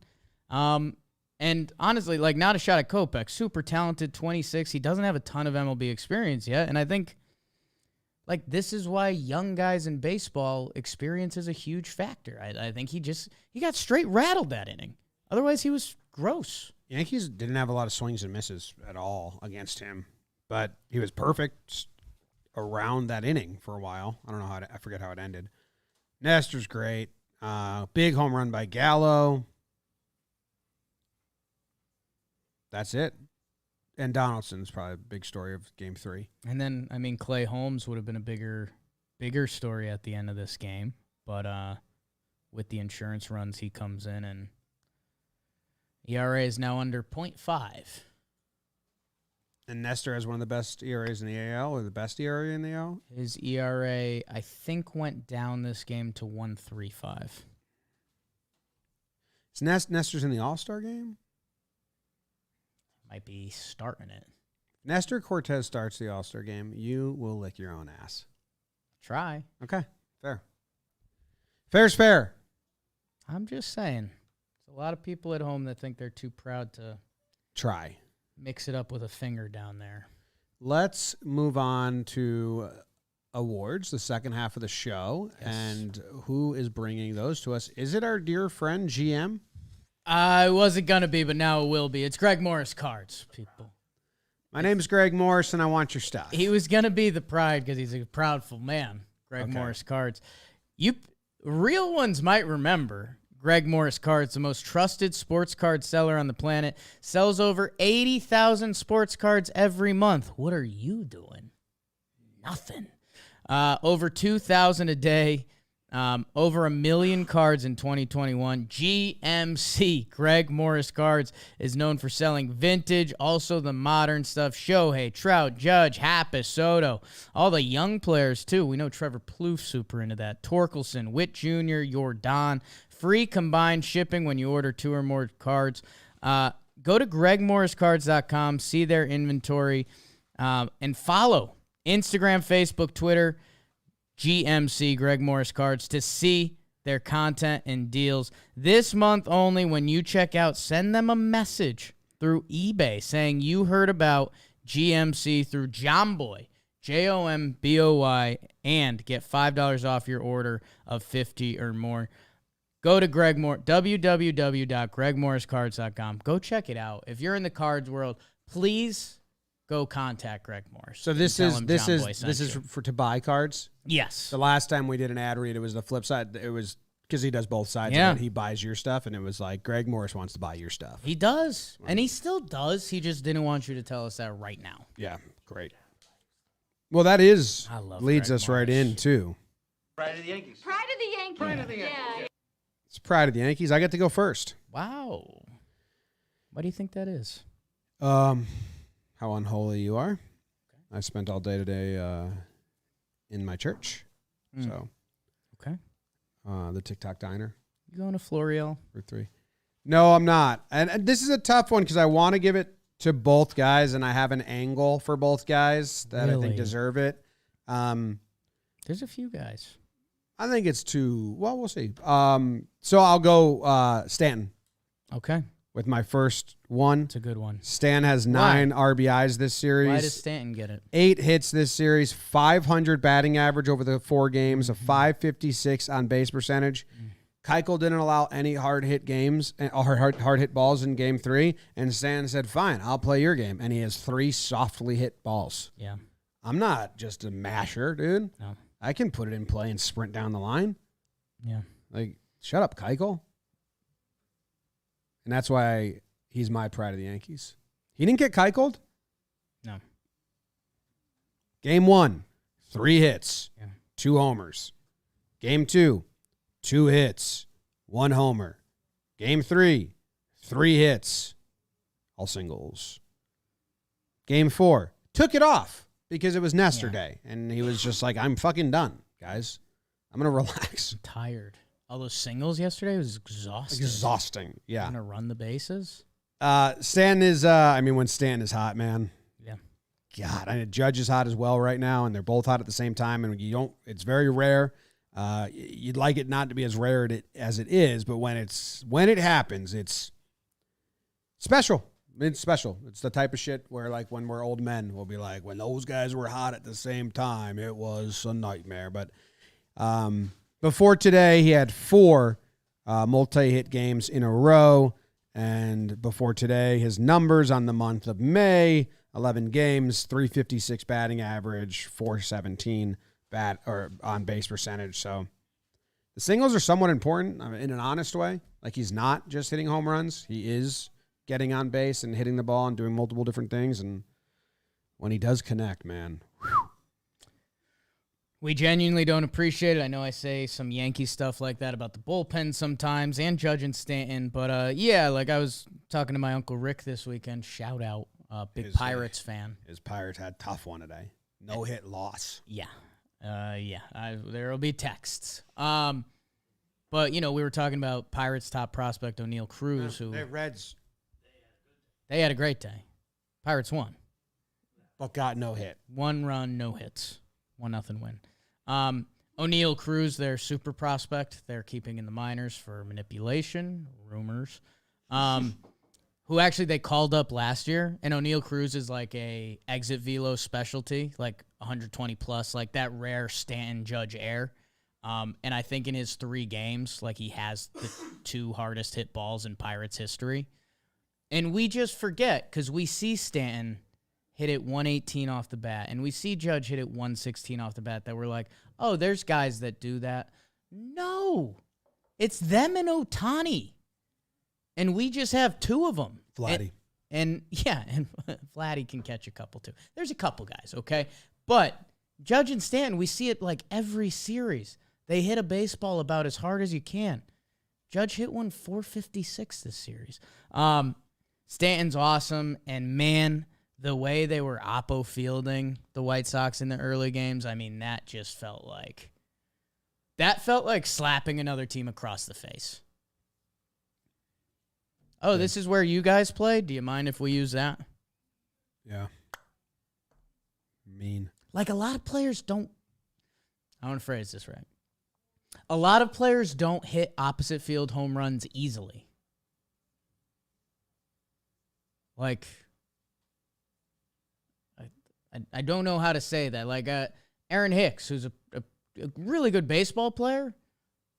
And honestly, like, not a shot at Kopech. Super talented, 26. He doesn't have a ton of MLB experience yet. And I think, like, this is why young guys in baseball experience is a huge factor. I think he got straight rattled that inning. Otherwise, he was gross. Yankees didn't have a lot of swings and misses at all against him, but he was perfect around that inning for a while. I don't know I forget how it ended. Nestor's great. Big home run by Gallo. That's it. And Donaldson's probably a big story of Game 3. And then, I mean, Clay Holmes would have been a bigger story at the end of this game. But with the insurance runs, he comes in, and ERA is now under 0.5. And Nestor has one of the best ERAs in the AL, or the best ERA in the AL? His ERA, I think, went down this game to 1.35. Is Nestor's in the All-Star game? Might be starting it. Nestor Cortez starts the All-Star game. You will lick your own ass. Try. Okay, fair. Fair's fair. I'm just saying. There's a lot of people at home that think they're too proud to try. Mix it up with a finger down there. Let's move on to awards, the second half of the show. Yes. And who is bringing those to us? Is it our dear friend GM? It wasn't going to be, but now it will be. It's Greg Morris Cards, people. My name is Greg Morris, and I want your stuff. He was going to be the pride because he's a proudful man, Greg Morris Cards. You real ones might remember Greg Morris Cards, the most trusted sports card seller on the planet, sells over 80,000 sports cards every month. What are you doing? Nothing. Over 2,000 a day. Over 1 million cards in 2021. GMC, Greg Morris Cards, is known for selling vintage, also the modern stuff. Shohei, Trout, Judge, Happus, Soto, all the young players, too. We know Trevor Plouffe super into that. Torkelson, Witt Jr., Jordan. Free combined shipping when you order 2 or more cards. Go to gregmorriscards.com, see their inventory, and follow Instagram, Facebook, Twitter, GMC, Greg Morris Cards, to see their content and deals. This month only, when you check out, send them a message through eBay saying you heard about GMC through Jomboy, Jomboy, and get $5 off your order of $50 or more. Go to www.gregmorriscards.com. Go check it out. If you're in the cards world, please go contact Greg Morris. So this is for to buy cards? Yes. The last time we did an ad read, it was the flip side. It was because he does both sides of it. He buys your stuff, and it was like, Greg Morris wants to buy your stuff. He does, and he still does. He just didn't want you to tell us that right now. Yeah, great. Well, that leads us right in, too. Pride of the Yankees. Pride of the Yankees. Pride of the Yankees. Yeah. It's Pride of the Yankees. I get to go first. Wow. What do you think that is? How unholy you are. I spent all day today in my church. So, okay. The TikTok Diner. You going to Floreal? Route 3. No, I'm not. And this is a tough one because I want to give it to both guys, and I have an angle for both guys that I think deserve it. There's a few guys. I think it's too. Well, we'll see. So I'll go Stanton. Okay. With my first one. It's a good one. Stan has 9 RBIs this series. Why does Stanton get it? 8 hits this series, 500 batting average over the 4 games, a 556 on base percentage. Keuchel didn't allow any hard hit balls in Game 3, and Stan said, "Fine, I'll play your game." And he has 3 softly hit balls. Yeah. I'm not just a masher, dude. No. I can put it in play and sprint down the line. Yeah. Like, shut up, Keuchel. And that's why he's my pride of the Yankees. He didn't get Keuchel'd? No. Game 1, 3 hits, 2 homers. Game 2, 2 hits, 1 homer. Game 3, 3 hits, all singles. Game 4, took it off because it was Nestor Day. And he was just like, I'm fucking done, guys. I'm going to relax. I'm tired. All those singles yesterday was exhausting. Exhausting, yeah. Going to run the bases. Stan is, when Stan is hot, man. Yeah. God, Judge is hot as well right now, and they're both hot at the same time, and it's very rare. You'd like it not to be as rare as it is, but when it happens, it's Special. It's special. It's the type of shit where, like, when we're old men, we'll be like, when those guys were hot at the same time, it was a nightmare. But before today, he had 4 multi-hit games in a row. And before today, his numbers on the month of May, 11 games, 356 batting average, 417 on base percentage. So the singles are somewhat important in an honest way. Like, he's not just hitting home runs. He is getting on base and hitting the ball and doing multiple different things. And when he does connect, man. Whew. We genuinely don't appreciate it. I know I say some Yankee stuff like that about the bullpen sometimes and Judge and Stanton. But, yeah, like I was talking to my Uncle Rick this weekend. Shout out. Big Pirates fan. His Pirates had a tough one today. No-hit loss. Yeah. There will be texts. But, you know, we were talking about Pirates' top prospect, O'Neal Cruz, who... The Reds... They had a great day. Pirates won. But got no hit. 1 run, no hits. 1-0 win. O'Neal Cruz, their super prospect, they're keeping in the minors for manipulation, rumors. Who actually they called up last year. And O'Neal Cruz is like a exit velo specialty, like 120 plus, like that rare Stanton Judge air. And I think in his 3 games, like he has the 2 hardest hit balls in Pirates history. And we just forget because we see Stanton hit it 118 off the bat, and we see Judge hit it 116 off the bat that we're like, oh, there's guys that do that. No, it's them and Ohtani. And we just have 2 of them. Vladdy. And Vladdy can catch a couple too. There's a couple guys, okay? But Judge and Stanton, we see it like every series. They hit a baseball about as hard as you can. Judge hit one 456 this series. Stanton's awesome, and man, the way they were oppo fielding the White Sox in the early games, I mean, that felt like slapping another team across the face. Oh, this is where you guys play? Do you mind if we use that? Yeah. Mean. Like, a lot of players don't, I want to phrase this right. A lot of players don't hit opposite field home runs easily. Like, I don't know how to say that. Like, Aaron Hicks, who's a really good baseball player,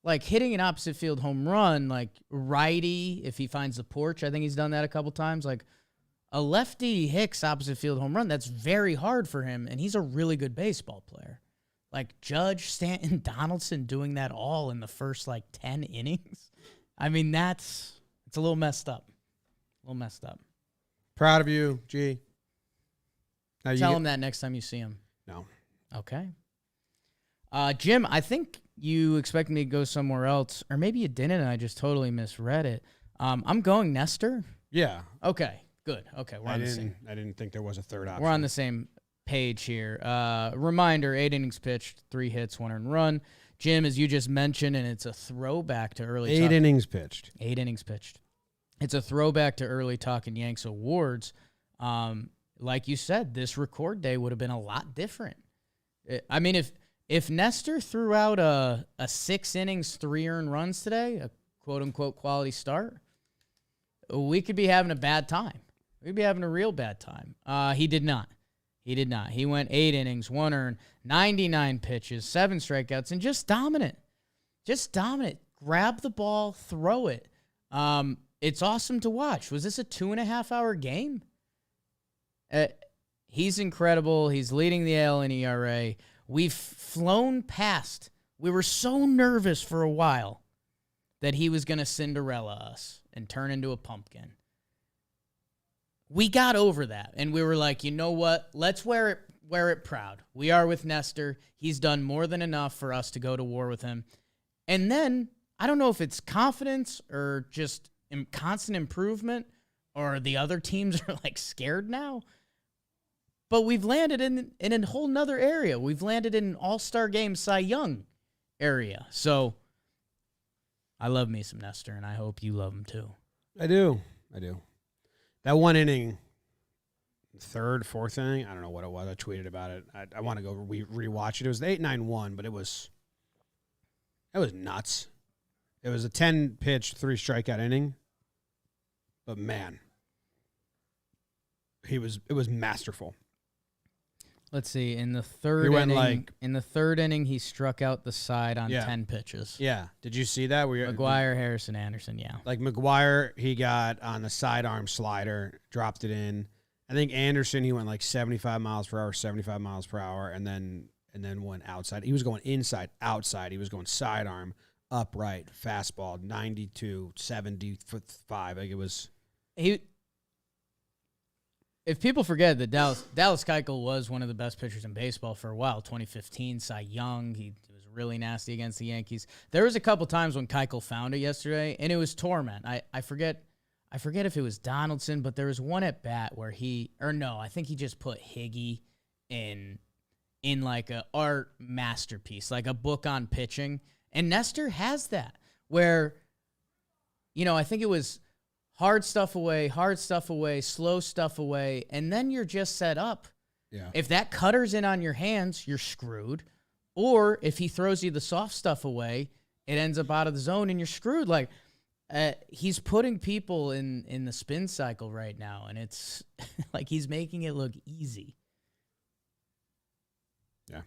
like hitting an opposite field home run, like righty, if he finds the porch, I think he's done that a couple times. Like, a lefty Hicks opposite field home run, that's very hard for him, and he's a really good baseball player. Like, Judge, Stanton, Donaldson doing that all in the first, 10 innings. I mean, it's a little messed up. Proud of you, G. Now Tell him that next time you see him. No. Okay. Jim, I think you expect me to go somewhere else, or maybe you didn't, and I just totally misread it. I'm going Nestor. Yeah. Okay, good. Okay, I didn't think there was a third option. We're on the same page here. Reminder, 8 innings pitched, 3 hits, 1 earned run. Jim, as you just mentioned, and it's a throwback to early 8 innings pitched. 8 innings pitched. It's a throwback to early Talkin Yanks awards. Like you said, this record day would have been a lot different. I mean, if Nestor threw out a 6 innings, 3 earned runs today, a quote-unquote quality start, we could be having a bad time. We'd be having a real bad time. He did not. He went 8 innings, 1 earned, 99 pitches, 7 strikeouts, and just dominant. Grab the ball, throw it. It's awesome to watch. Was this a 2.5-hour game? He's incredible. He's leading the AL in ERA. We've flown past. We were so nervous for a while that he was going to Cinderella us and turn into a pumpkin. We got over that, and we were like, you know what? Let's wear it proud. We are with Nestor. He's done more than enough for us to go to war with him. And then, I don't know if it's confidence or just constant improvement or the other teams are scared now. But we've landed in a whole nother area. We've landed in an all-star game Cy Young area. So I love me some Nestor, and I hope you love him too. I do. That 1 inning, 3rd, 4th inning, I don't know what it was. I tweeted about it. I want to go rewatch it. It was the 8-9-1, but it was nuts. It was a 10-pitch, 3-strikeout inning. But, man, It was masterful. Let's see. In the third inning, he struck out the side on 10 pitches. Yeah. Did you see that? McGuire, Harrison, Anderson, yeah. Like McGuire, he got on the sidearm slider, dropped it in. I think Anderson, he went like 75 miles per hour, 75 miles per hour, and then went outside. He was going inside, outside. He was going sidearm, upright, fastball, 92, 75. Like it was. If people forget that Dallas Keuchel was one of the best pitchers in baseball for a while, 2015, Cy Young, he was really nasty against the Yankees. There was a couple times when Keuchel found it yesterday, and it was torment. I forget if it was Donaldson, but there was one at bat where I think he just put Higgy in like a art masterpiece, like a book on pitching. And Nestor has that where, I think it was hard stuff away, slow stuff away, and then you're just set up. Yeah. If that cutter's in on your hands, you're screwed. Or if he throws you the soft stuff away, it ends up out of the zone and you're screwed. Like, he's putting people in the spin cycle right now, and it's like he's making it look easy. Yeah.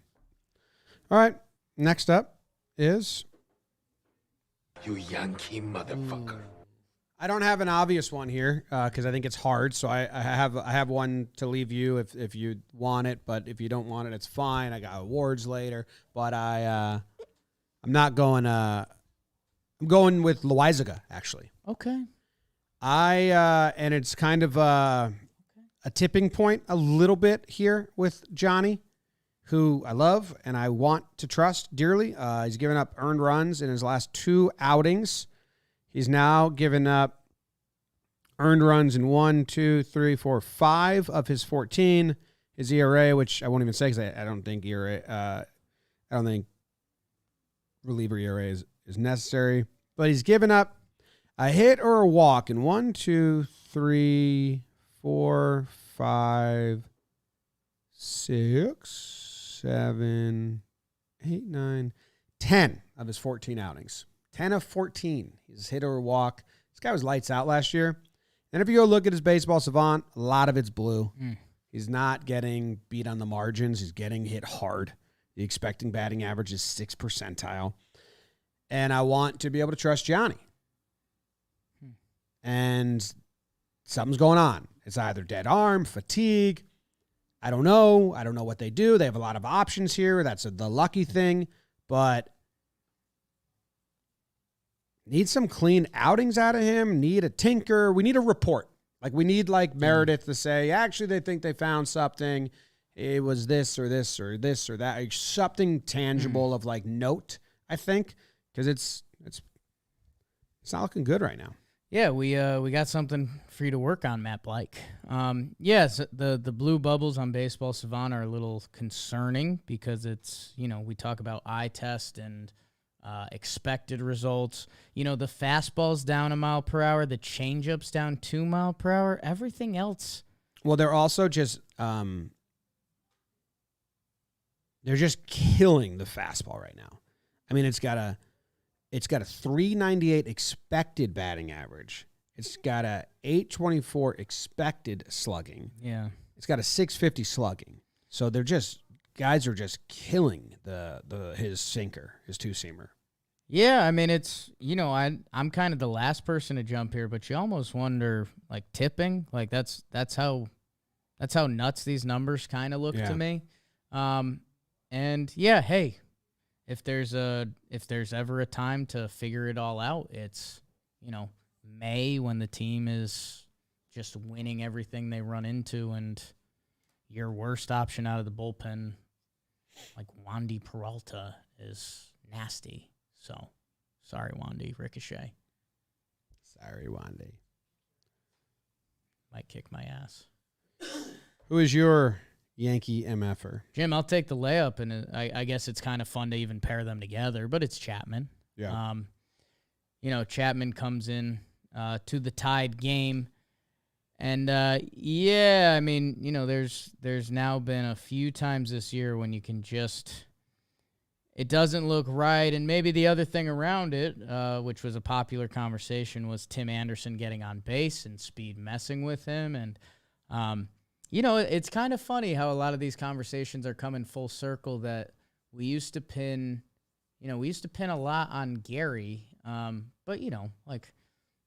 All right. Next up is... You Yankee motherfucker. I don't have an obvious one here because I think it's hard. So I have one to leave you if you want it, but if you don't want it, it's fine. I got awards later, but I'm not going. I'm going with Loizaga actually. Okay. And it's kind of a tipping point a little bit here with Johnny, who I love and I want to trust dearly. He's given up earned runs in his last 2 outings. He's now given up earned runs in 1, 2, 3, 4, 5 of his 14. His ERA, which I won't even say because I don't think reliever ERA is necessary. But he's given up a hit or a walk in 1, 2, 3, 4, 5, 6, 7, 8, 9, 10 of his 14 outings. 10 of 14. He's hit or a walk. This guy was lights out last year. And if you go look at his baseball savant, a lot of it's blue. He's not getting beat on the margins. He's getting hit hard. The expecting batting average is 6th percentile. And I want to be able to trust Johnny. And something's going on. It's either dead arm, fatigue. I don't know. I don't know what they do. They have a lot of options here. That's the lucky thing. But need some clean outings out of him. Need a tinker. We need a report. Like we need Meredith to say, actually, they think they found something. It was this or this or this or that. Like something tangible of note, I think, because it's not looking good right now. Yeah, we got something for you to work on, Matt Blake. Yes, the blue bubbles on Baseball Savant are a little concerning because it's, we talk about eye test and expected results. The fastball's down 1 mile per hour, the changeup's down 2 mile per hour. Everything else. Well, they're also just they're just killing the fastball right now. I mean, it's got a 398 expected batting average. It's got a 824 expected slugging. Yeah. It's got a 650 slugging. So guys are just killing his sinker, his 2-seamer. Yeah, I mean it's I'm kind of the last person to jump here, but you almost wonder tipping, that's how nuts these numbers kind of look to me. And yeah, hey, if there's ever a time to figure it all out, it's May when the team is just winning everything they run into, and your worst option out of the bullpen, like Wandy Peralta, is nasty. So, sorry, Wandy. Ricochet. Sorry, Wandy. Might kick my ass. Who is your Yankee MFer? Jim, I'll take the layup, and I guess it's kind of fun to even pair them together, but it's Chapman. Yeah. Chapman comes in to the tied game. And, I mean, there's now been a few times this year when you can just, it doesn't look right. And maybe the other thing around it, which was a popular conversation, was Tim Anderson getting on base and Speed messing with him. And It's kind of funny how a lot of these conversations are coming full circle that we used to pin a lot on Gary. But, like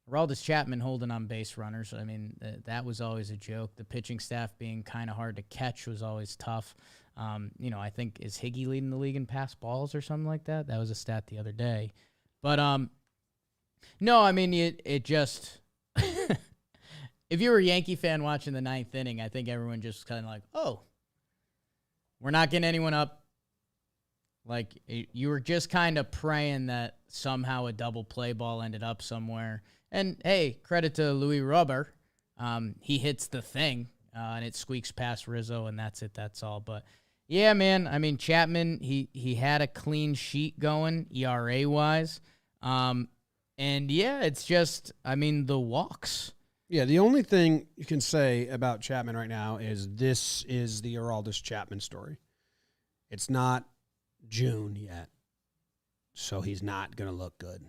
Aroldis Chapman holding on base runners. I mean, that was always a joke. The pitching staff being kind of hard to catch was always tough. I think, is Higgy leading the league in pass balls or something like that? That was a stat the other day. But, no, I mean, it just... If you were a Yankee fan watching the ninth inning, I think everyone just kind of like, oh, we're not getting anyone up. Like, you were just kind of praying that somehow a double play ball ended up somewhere. And, hey, credit to Louis Rubber. He hits the thing, and it squeaks past Rizzo, and that's it. That's all. But, yeah, man, I mean, Chapman, he had a clean sheet going, ERA-wise. And, yeah, it's just, I mean, the walks. Yeah, the only thing you can say about Chapman right now is this is the Aroldis Chapman story. It's not June yet, so he's not going to look good.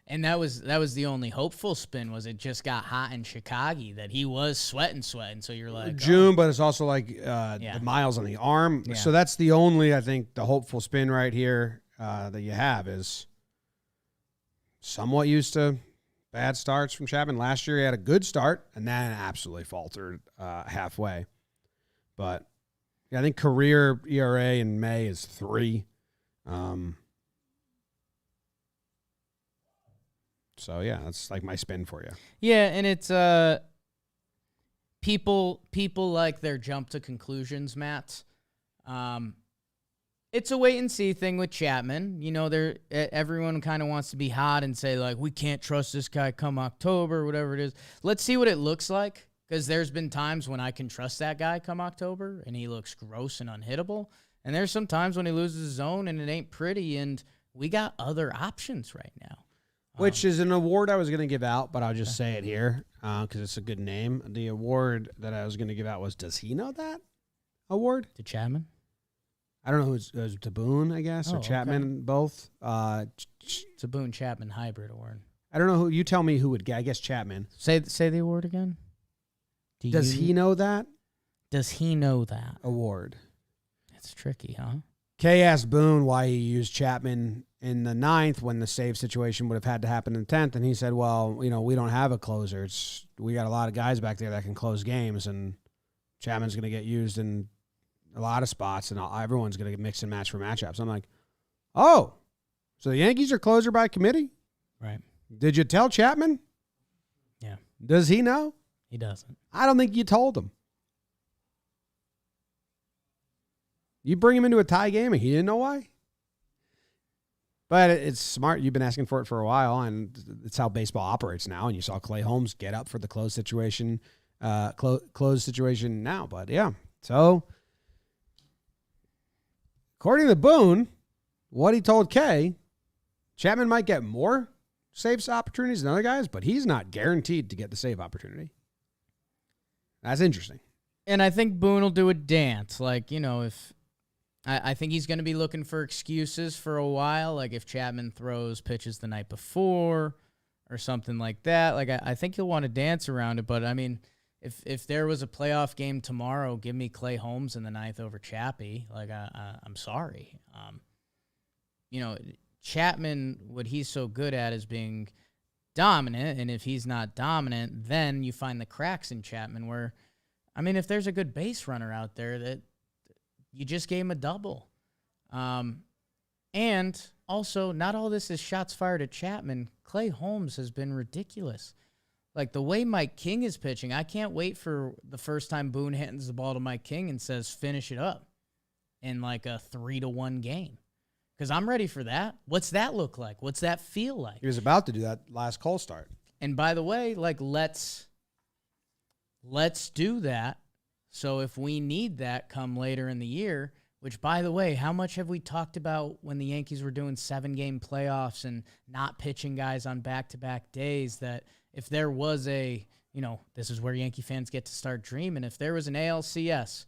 And that was the only hopeful spin, was it just got hot in Chicago, that he was sweating. So you're like, June, but it's also like the miles on the arm. Yeah. So that's the only, I think, the hopeful spin right here that you have is somewhat used to bad starts from Chapman. Last year he had a good start and then absolutely faltered halfway. But yeah, I think career ERA in May is 3. So yeah, that's like my spin for you. Yeah, and it's people like their jump to conclusions, Matt. It's a wait and see thing with Chapman. Everyone kind of wants to be hot and say, like, we can't trust this guy come October, whatever it is. Let's see what it looks like, because there's been times when I can trust that guy come October, and he looks gross and unhittable. And there's some times when he loses his zone, and it ain't pretty, and we got other options right now. Which is an award I was going to give out, but I'll just say it here because it's a good name. The award that I was going to give out was, does he know that award? To Chapman? I don't know who it was, to Boone, I guess, or Chapman, okay. Both. It's a Boone-Chapman hybrid award. I don't know who. You tell me who would get. I guess Chapman. Say the award again. Does he know that? Does he know that award? It's tricky, huh? Kay asked Boone why he used Chapman in the 9th when the save situation would have had to happen in the 10th, and he said, well, we don't have a closer. We got a lot of guys back there that can close games, and Chapman's going to get used in a lot of spots, and everyone's going to get mix and match for matchups. I'm like, oh, so the Yankees are closer by committee? Right. Did you tell Chapman? Yeah. Does he know? He doesn't. I don't think you told him. You bring him into a tie game, and he didn't know why? But it's smart. You've been asking for it for a while, and it's how baseball operates now. And you saw Clay Holmes get up for the close situation now. But, yeah, so according to Boone, what he told Kay, Chapman might get more saves opportunities than other guys, but he's not guaranteed to get the save opportunity. That's interesting. And I think Boone will do a dance. Like, if I think he's going to be looking for excuses for a while, like if Chapman throws pitches the night before or something like that. Like, I think he'll want to dance around it. But, I mean, if there was a playoff game tomorrow, give me Clay Holmes in the 9th over Chappie. Like, I'm sorry. Chapman, what he's so good at is being dominant, and if he's not dominant, then you find the cracks in Chapman where, I mean, if there's a good base runner out there that you just gave him a double. And also, not all this is shots fired at Chapman. Clay Holmes has been ridiculous. Like, the way Mike King is pitching, I can't wait for the first time Boone hands the ball to Mike King and says, finish it up in like a 3-1 game. Because I'm ready for that. What's that look like? What's that feel like? He was about to do that last Cole start. And by the way, like, let's do that. So if we need that come later in the year, which, by the way, how much have we talked about when the Yankees were doing 7-game playoffs and not pitching guys on back-to-back days, that if there was this is where Yankee fans get to start dreaming. If there was an ALCS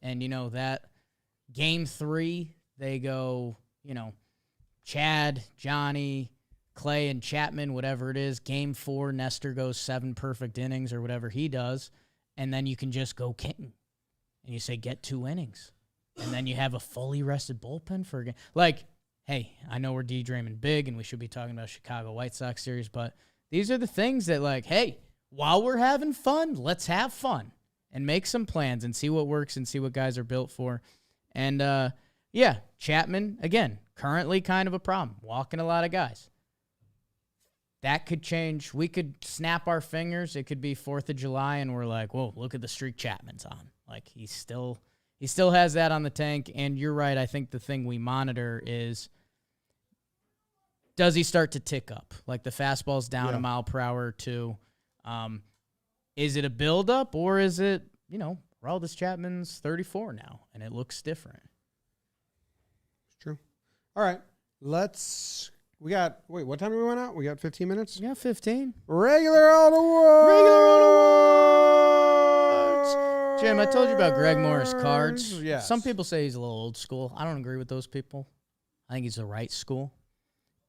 and, that game 3, they go, Chad, Johnny, Clay, and Chapman, whatever it is. Game 4, Nestor goes 7 perfect innings or whatever he does. And then you can just go King. and you say get 2 innings, and then you have a fully rested bullpen for a game. Like, hey, I know we're dreaming big, and we should be talking about Chicago White Sox series, but these are the things that, like, hey, while we're having fun, let's have fun and make some plans and see what works and see what guys are built for. And, yeah, Chapman, again, currently kind of a problem, walking a lot of guys. That could change. We could snap our fingers. It could be 4th of July, and we're like, whoa, look at the streak Chapman's on. Like, he still has that on the tank, and you're right. I think the thing we monitor is, does he start to tick up? Like, the fastball's down a mile per hour or 2. Is it a buildup, or is it, Aroldis Chapman's 34 now, and it looks different? It's true. All right, what time do we went out? We got 15 minutes? Yeah, 15. Regular Old Awards! Jim, I told you about Greg Morris cards. Yes. Some people say he's a little old school. I don't agree with those people. I think he's the right school.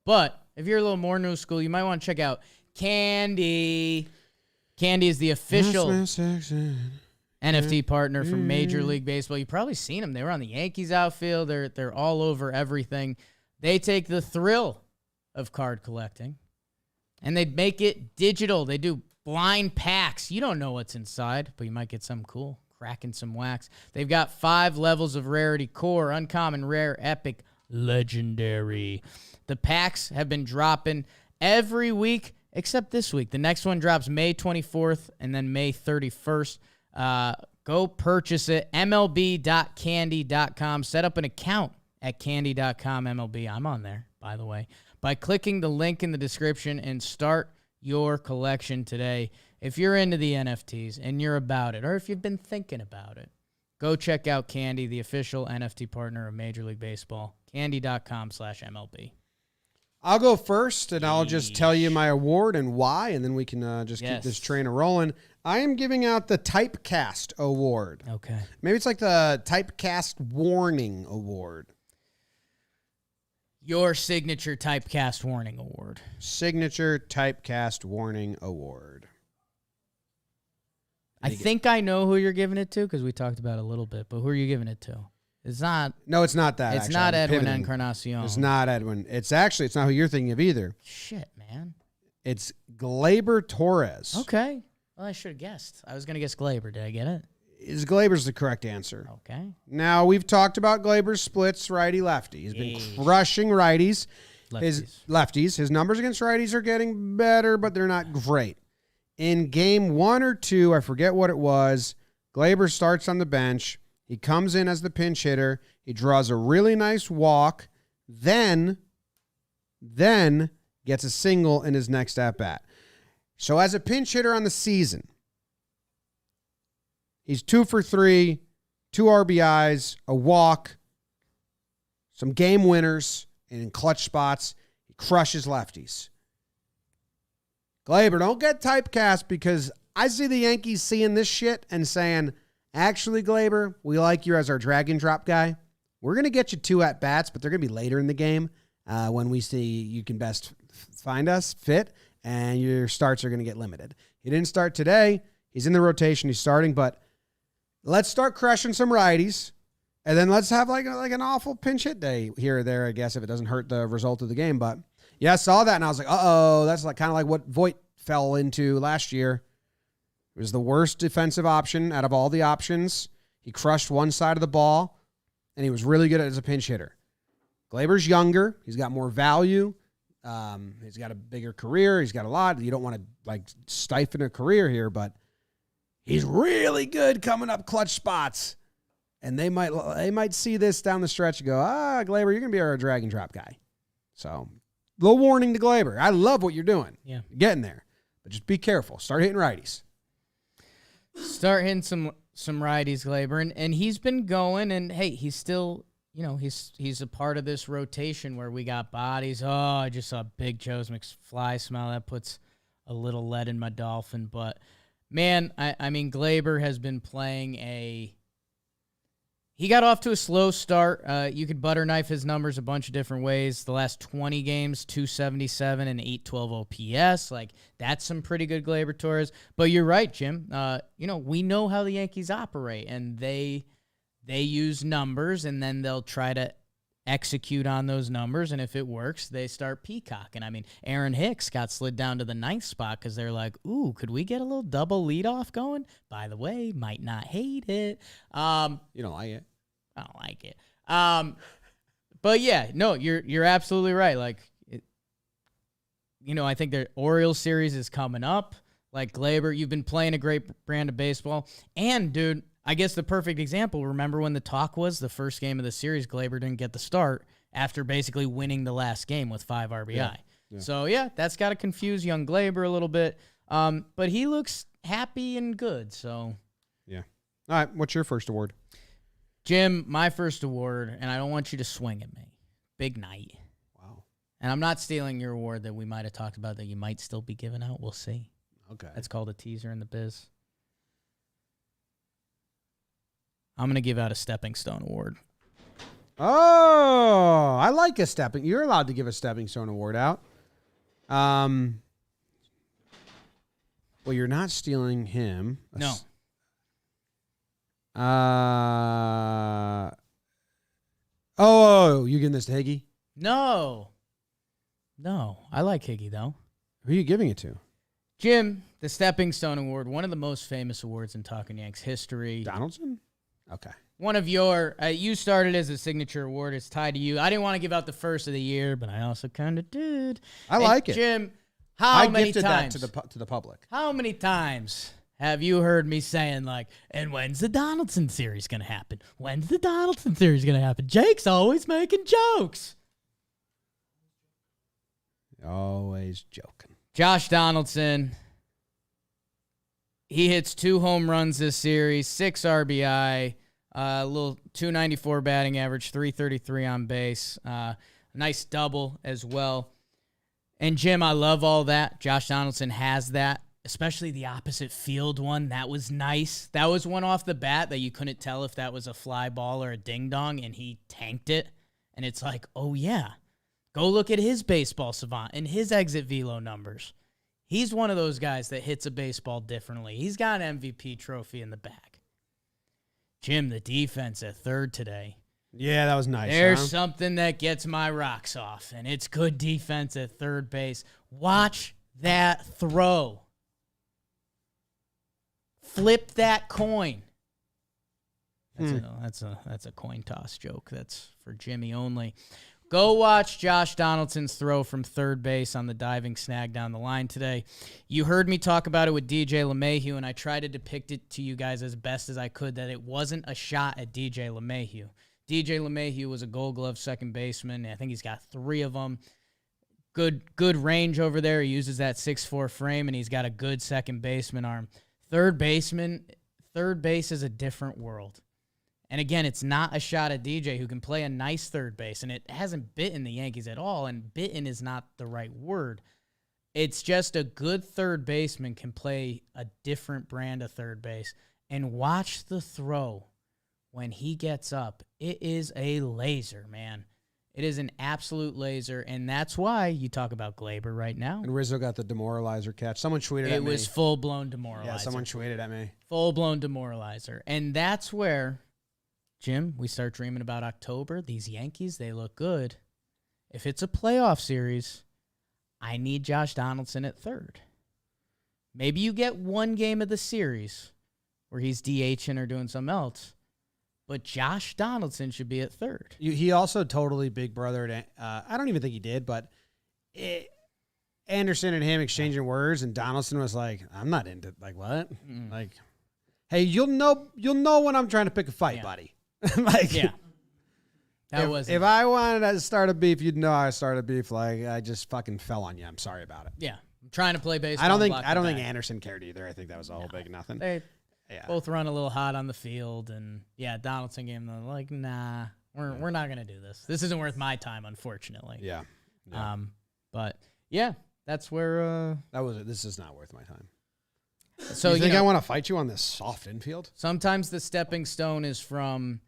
But if you're a little more new school, you might want to check out Candy. Candy is the official NFT partner for Major League Baseball. You've probably seen them. They were on the Yankees outfield. They're all over everything. They take the thrill of card collecting, and they make it digital. They do blind packs. You don't know what's inside, but you might get something cool, cracking some wax. They've got 5 levels of rarity: core, uncommon, rare, epic, legendary. The packs have been dropping every week except this week. The next one drops May 24th and then May 31st. Go purchase it. MLB.candy.com. Set up an account at candy.com MLB. I'm on there, by the way, by clicking the link in the description, and start your collection today. If you're into the NFTs and you're about it, or if you've been thinking about it, go check out Candy, the official NFT partner of Major League Baseball. Candy.com/MLB. I'll go first, and I'll just tell you my award and why, and then we can just keep this train a-rolling. I am giving out the Typecast Award. Okay. Maybe it's like the Typecast Warning Award. Your signature Typecast Warning Award. Signature Typecast Warning Award. I think I know who you're giving it to, because we talked about it a little bit, but who are you giving it to? It's not. No, it's not that. It's actually. not I'm Edwin pivoting. Encarnacion. It's not Edwin. It's not who you're thinking of either. Shit, man. It's Gleyber Torres. Okay. Well, I should have guessed. I was going to guess Gleyber. Did I get it? Gleyber's the correct answer. Okay. Now, we've talked about Gleyber's splits, righty-lefty. He's been crushing righties. Lefties. His numbers against righties are getting better, but they're not great. In game 1 or 2, I forget what it was, Gleyber starts on the bench. He comes in as the pinch hitter. He draws a really nice walk, then gets a single in his next at-bat. So as a pinch hitter on the season, he's 2 for 3, 2 RBIs, a walk, some game winners, and in clutch spots, he crushes lefties. Gleyber, don't get typecast, because I see the Yankees seeing this shit and saying, actually, Gleyber, we like you as our drag and drop guy. We're going to get you 2 at-bats, but they're going to be later in the game when we see you can best find us, fit, and your starts are going to get limited. He didn't start today. He's in the rotation. He's starting, but let's start crushing some righties, and then let's have like an awful pinch hit day here or there, I guess, if it doesn't hurt the result of the game. But, yeah, I saw that, and I was like, uh-oh, that's kind of like what Voit fell into last year. It was the worst defensive option out of all the options. He crushed one side of the ball, and he was really good as a pinch hitter. Gleyber's younger. He's got more value. He's got a bigger career. He's got a lot. You don't want to stifle a career here, but he's really good coming up clutch spots. And they might see this down the stretch and go, Gleyber, you're going to be our drag and drop guy. So, little warning to Gleyber. I love what you're doing. Yeah. You're getting there. But just be careful. Start hitting righties. Start hitting some righties, Gleyber, and he's been going, and hey, he's still, he's a part of this rotation where we got bodies. Oh, I just saw Big Joe's McFly smile. That puts a little lead in my dolphin, but man, I mean, Gleyber has been playing He got off to a slow start. You could butter knife his numbers a bunch of different ways. The last 20 games, 277 and 812 OPS. Like, that's some pretty good Gleyber Torres. But you're right, Jim. We know how the Yankees operate, and they use numbers, and then they'll try to execute on those numbers, and if it works, they start peacocking. I mean, Aaron Hicks got slid down to the 9th spot because they're like, ooh, could we get a little double leadoff going? By the way, might not hate it. You don't like it? I don't like it. But yeah, no, you're absolutely right. Like, I think their Orioles series is coming up. Like, Gleyber, you've been playing a great brand of baseball, and dude, I guess the perfect example, remember when the talk was the first game of the series, Gleyber didn't get the start after basically winning the last game with 5 RBI. Yeah. So, yeah, that's got to confuse young Gleyber a little bit. But he looks happy and good, so. Yeah. All right, what's your first award? Jim, my first award, and I don't want you to swing at me. Big night. Wow. And I'm not stealing your award that we might have talked about that you might still be giving out. We'll see. Okay. That's called a teaser in the biz. I'm going to give out a Stepping Stone award. Oh, I like a stepping. You're allowed to give a Stepping Stone award out. Well, you're not stealing him. No. You giving this to Higgy? No, I like Higgy, though. Who are you giving it to? Jim, the Stepping Stone Award, one of the most famous awards in Talkin' Yanks history. Donaldson? Okay. One of your, you started as a signature award. It's tied to you. I didn't want to give out the first of the year, but I also kind of did. I like it. Jim, I many gifted times that to the public. How many times have you heard me saying, like, and when's the Donaldson series going to happen? When's the Donaldson series going to happen? Jake's always making jokes. Always joking. Josh Donaldson, he hits 2 home runs this series, 6 RBI, a little 294 batting average, 333 on base. Nice double as well. And, Jim, I love all that. Josh Donaldson has that, especially the opposite field one. That was nice. That was one off the bat that you couldn't tell if that was a fly ball or a ding-dong, and he tanked it. And it's like, oh, yeah. Go look at his baseball savant and his exit velo numbers. He's one of those guys that hits a baseball differently. He's got an MVP trophy in the back. Jim, the defense at third today. Yeah, that was nice. There's something that gets my rocks off, and it's good defense at third base. Watch that throw. Flip that coin. That's a coin toss joke. That's for Jimmy only. Go watch Josh Donaldson's throw from third base on the diving snag down the line today. You heard me talk about it with DJ LeMahieu, and I tried to depict it to you guys as best as I could that it wasn't a shot at DJ LeMahieu. DJ LeMahieu was a Gold Glove second baseman. I think he's got 3 of them. Good range over there. He uses that 6'4" frame, and he's got a good second baseman arm. Third base is a different world. And again, it's not a shot at DJ, who can play a nice third base, and it hasn't bitten the Yankees at all, and bitten is not the right word. It's just a good third baseman can play a different brand of third base. And watch the throw when he gets up. It is a laser, man. It is an absolute laser, and that's why you talk about Gleyber right now. And Rizzo got the demoralizer catch. Someone tweeted at me. It was full-blown demoralizer. Yeah, someone tweeted at me. Full-blown demoralizer. And that's where, Jim, we start dreaming about October. These Yankees, they look good. If it's a playoff series, I need Josh Donaldson at third. Maybe you get one game of the series where he's DHing or doing something else, but Josh Donaldson should be at third. He also totally big brothered. I don't even think he did, but Anderson and him exchanging words, and Donaldson was like, "I'm not into like what? Like, hey, you'll know when I'm trying to pick a fight, buddy." Like, yeah. If I wanted to start a beef, you'd know I started a beef. Like, I just fucking fell on you. I'm sorry about it. Yeah, I'm trying to play baseball. I don't think Anderson cared either. I think that was a whole big nothing. They both run a little hot on the field, and Donaldson gave them like, nah, we're not gonna do this. This isn't worth my time, unfortunately. Yeah. But yeah, that's where This is not worth my time. So you think I want to fight you on this soft infield? Sometimes the stepping stone is from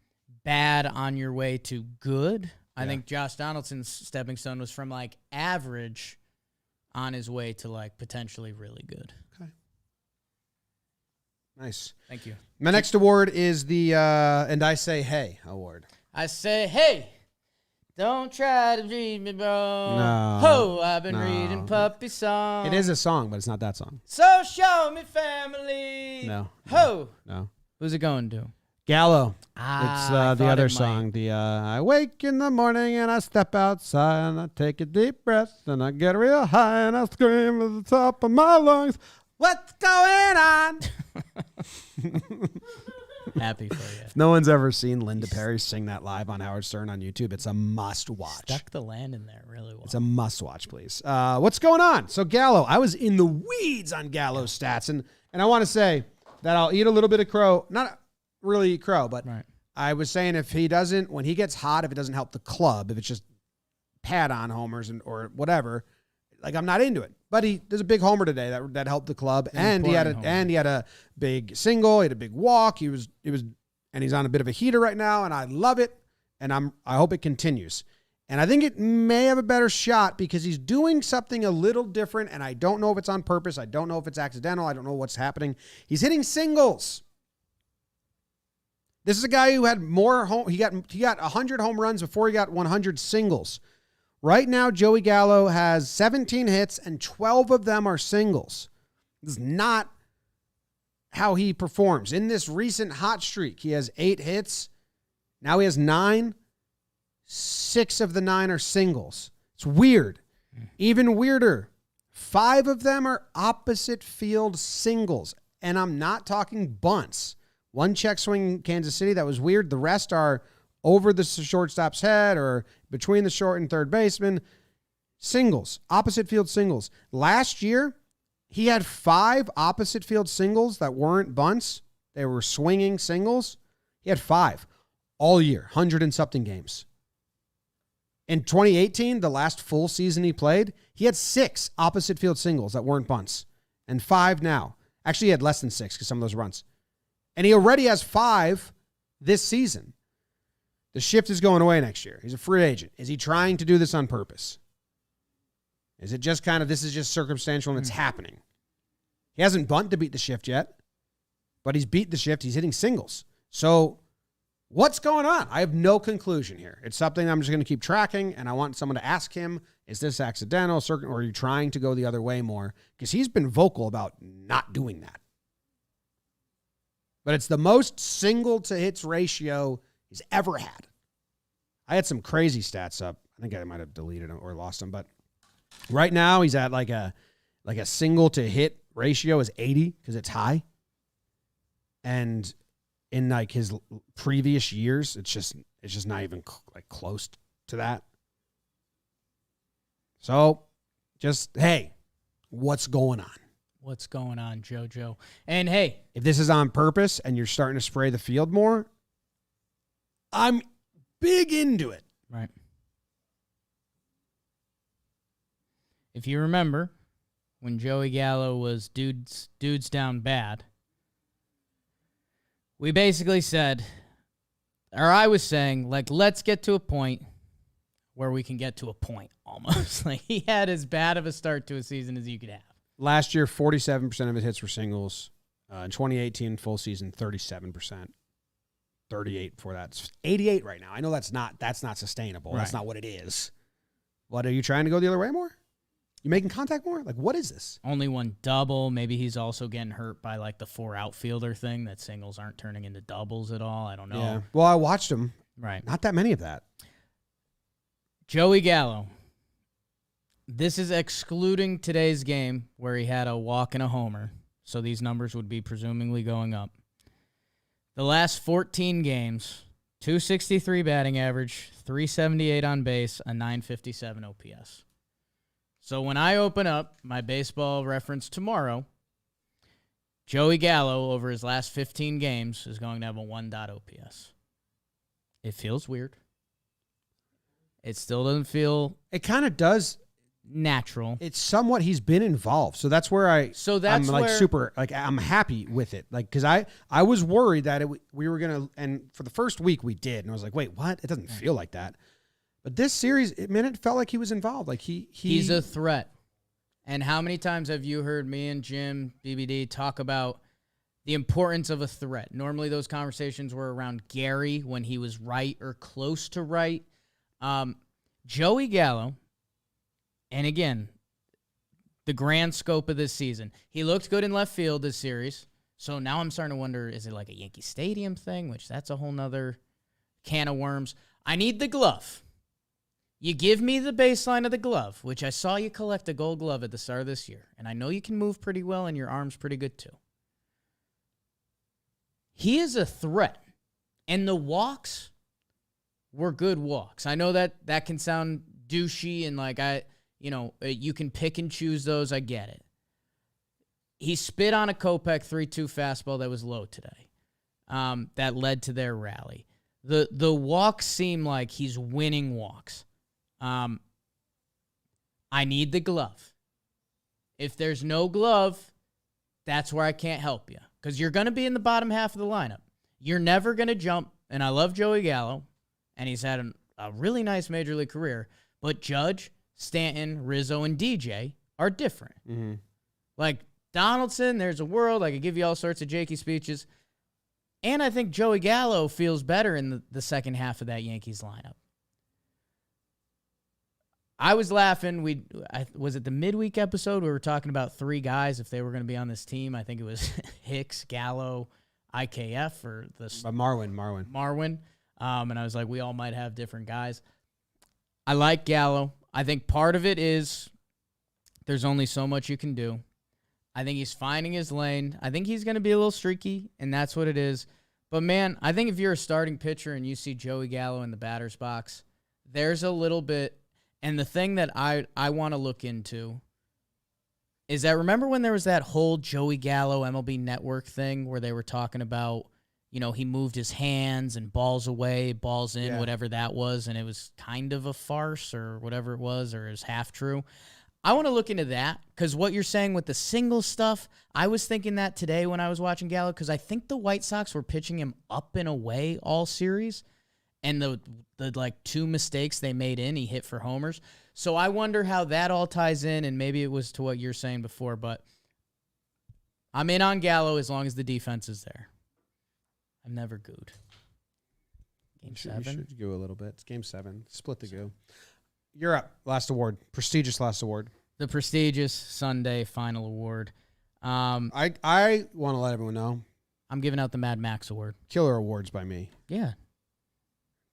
bad on your way to good. I think Josh Donaldson's stepping stone was from like average on his way to like potentially really good. Okay. Nice. Thank you. My next award is the And I Say Hey award. I say, hey, don't try to read me wrong. No, Ho, I've been reading puppy songs. It is a song, but it's not that song. So show me family. No. Ho. No. Who's it going to? Gallo. Ah, It's I the thought other it might. song. The I wake in the morning and I step outside and I take a deep breath and I get real high and I scream at the top of my lungs. What's going on? Happy for you. If no one's ever seen Linda Perry sing that live on Howard Stern on YouTube, it's a must watch. Stuck the land in there really well. It's a must watch, please. What's going on? So Gallo, I was in the weeds on Gallo's stats, and I want to say that I'll eat a little bit of crow, not really crow, but Right. I was saying if he doesn't, when he gets hot, if it doesn't help the club, if it's just pad on homers or whatever, like I'm not into it. But there's a big homer today that helped the club, and he had a big single, he had a big walk. He was and he's on a bit of a heater right now, and I love it, and I hope it continues. And I think it may have a better shot because he's doing something a little different, and I don't know if it's on purpose. I don't know if it's accidental. I don't know what's happening. He's hitting singles. This is a guy who had more he got 100 home runs before he got 100 singles. Right now, Joey Gallo has 17 hits, and 12 of them are singles. This is not how he performs. In this recent hot streak, he has 8 hits. Now he has 9. 6 of the 9 are singles. It's weird. Even weirder, 5 of them are opposite field singles. And I'm not talking bunts. One check swing in Kansas City, that was weird. The rest are over the shortstop's head or between the short and third baseman. Singles, opposite field singles. Last year, he had 5 opposite field singles that weren't bunts. They were swinging singles. He had 5 all year, 100 and something games. In 2018, the last full season he played, he had 6 opposite field singles that weren't bunts and 5 now. Actually, he had less than 6 because some of those runs. And he already has 5 this season. The shift is going away next year. He's a free agent. Is he trying to do this on purpose? Is it just kind of, this is just circumstantial and it's happening? He hasn't bunt to beat the shift yet, but he's beat the shift. He's hitting singles. So what's going on? I have no conclusion here. It's something I'm just going to keep tracking, and I want someone to ask him, is this accidental, or are you trying to go the other way more? Because he's been vocal about not doing that. But it's the most single to hits ratio he's ever had. I had some crazy stats up. I think I might have deleted them or lost them, but right now he's at like a single to hit ratio is 80 because it's high. And in like his previous years, it's just not even like close to that. So just, hey, what's going on? What's going on, JoJo? And hey, if this is on purpose and you're starting to spray the field more, I'm big into it. Right. If you remember, when Joey Gallo was dudes down bad, we basically said, or I was saying, like, let's get to a point where we can get to a point almost. Like, he had as bad of a start to a season as you could have. Last year, 47% of his hits were singles. In 2018, full season, 37%. 38 before that. It's 88 right now. I know that's not sustainable. Right. That's not what it is. What, are you trying to go the other way more? You making contact more? Like, what is this? Only one double. Maybe he's also getting hurt by, like, the 4 outfielder thing, that singles aren't turning into doubles at all. I don't know. Yeah. Well, I watched him. Right. Not that many of that. Joey Gallo. This is excluding today's game where he had a walk and a homer. So these numbers would be presumably going up. The last 14 games, 263 batting average, 378 on base, a 957 OPS. So when I open up my baseball reference tomorrow, Joey Gallo over his last 15 games is going to have a 1 OPS. It feels weird. It still doesn't feel... It kind of does. natural. It's somewhat he's been involved, so that's where I'm like where, super like I'm happy with it, like because I was worried that we were gonna, and for the first week we did, and I was like, wait, what? It doesn't feel like that. But this series, it felt like he was involved. Like he's a threat. And how many times have you heard me and Jim BBD talk about the importance of a threat? Normally those conversations were around Gary when he was right or close to right. Joey Gallo. And again, the grand scope of this season. He looked good in left field this series. So now I'm starting to wonder, is it like a Yankee Stadium thing? Which that's a whole nother can of worms. I need the glove. You give me the baseline of the glove, which I saw you collect a gold glove at the start of this year. And I know you can move pretty well and your arm's pretty good too. He is a threat. And the walks were good walks. I know that can sound douchey and like you can pick and choose those. I get it. He spit on a Kopech 3-2 fastball that was low today. That led to their rally. The walks seem like he's winning walks. I need the glove. If there's no glove, that's where I can't help you. Because you're going to be in the bottom half of the lineup. You're never going to jump. And I love Joey Gallo. And he's had a really nice major league career. But Judge, Stanton, Rizzo, and DJ are different. Mm-hmm. Like Donaldson, there's a world. I could give you all sorts of Jakey speeches. And I think Joey Gallo feels better in the second half of that Yankees lineup. I was laughing. Was it the midweek episode? We were talking about three guys if they were going to be on this team. I think it was Hicks, Gallo, IKF, or Marwin. And I was like, we all might have different guys. I like Gallo. I think part of it is there's only so much you can do. I think he's finding his lane. I think he's going to be a little streaky, and that's what it is. But, man, I think if you're a starting pitcher and you see Joey Gallo in the batter's box, there's a little bit. And the thing that I want to look into is that, remember when there was that whole Joey Gallo MLB Network thing where they were talking about, he moved his hands and balls away, balls in, whatever that was, and it was kind of a farce or whatever it was, or it was half true. I want to look into that because what you're saying with the single stuff, I was thinking that today when I was watching Gallo because I think the White Sox were pitching him up and away all series, and the like two mistakes they made he hit for homers. So I wonder how that all ties in, and maybe it was to what you're saying before, but I'm in on Gallo as long as the defense is there. I'm never gooed. Game 7. You should go a little bit. It's game 7. Split the go. You're up. Last award. Prestigious last award. The prestigious Sunday final award. I want to let everyone know. I'm giving out the Mad Max award. Killer awards by me. Yeah.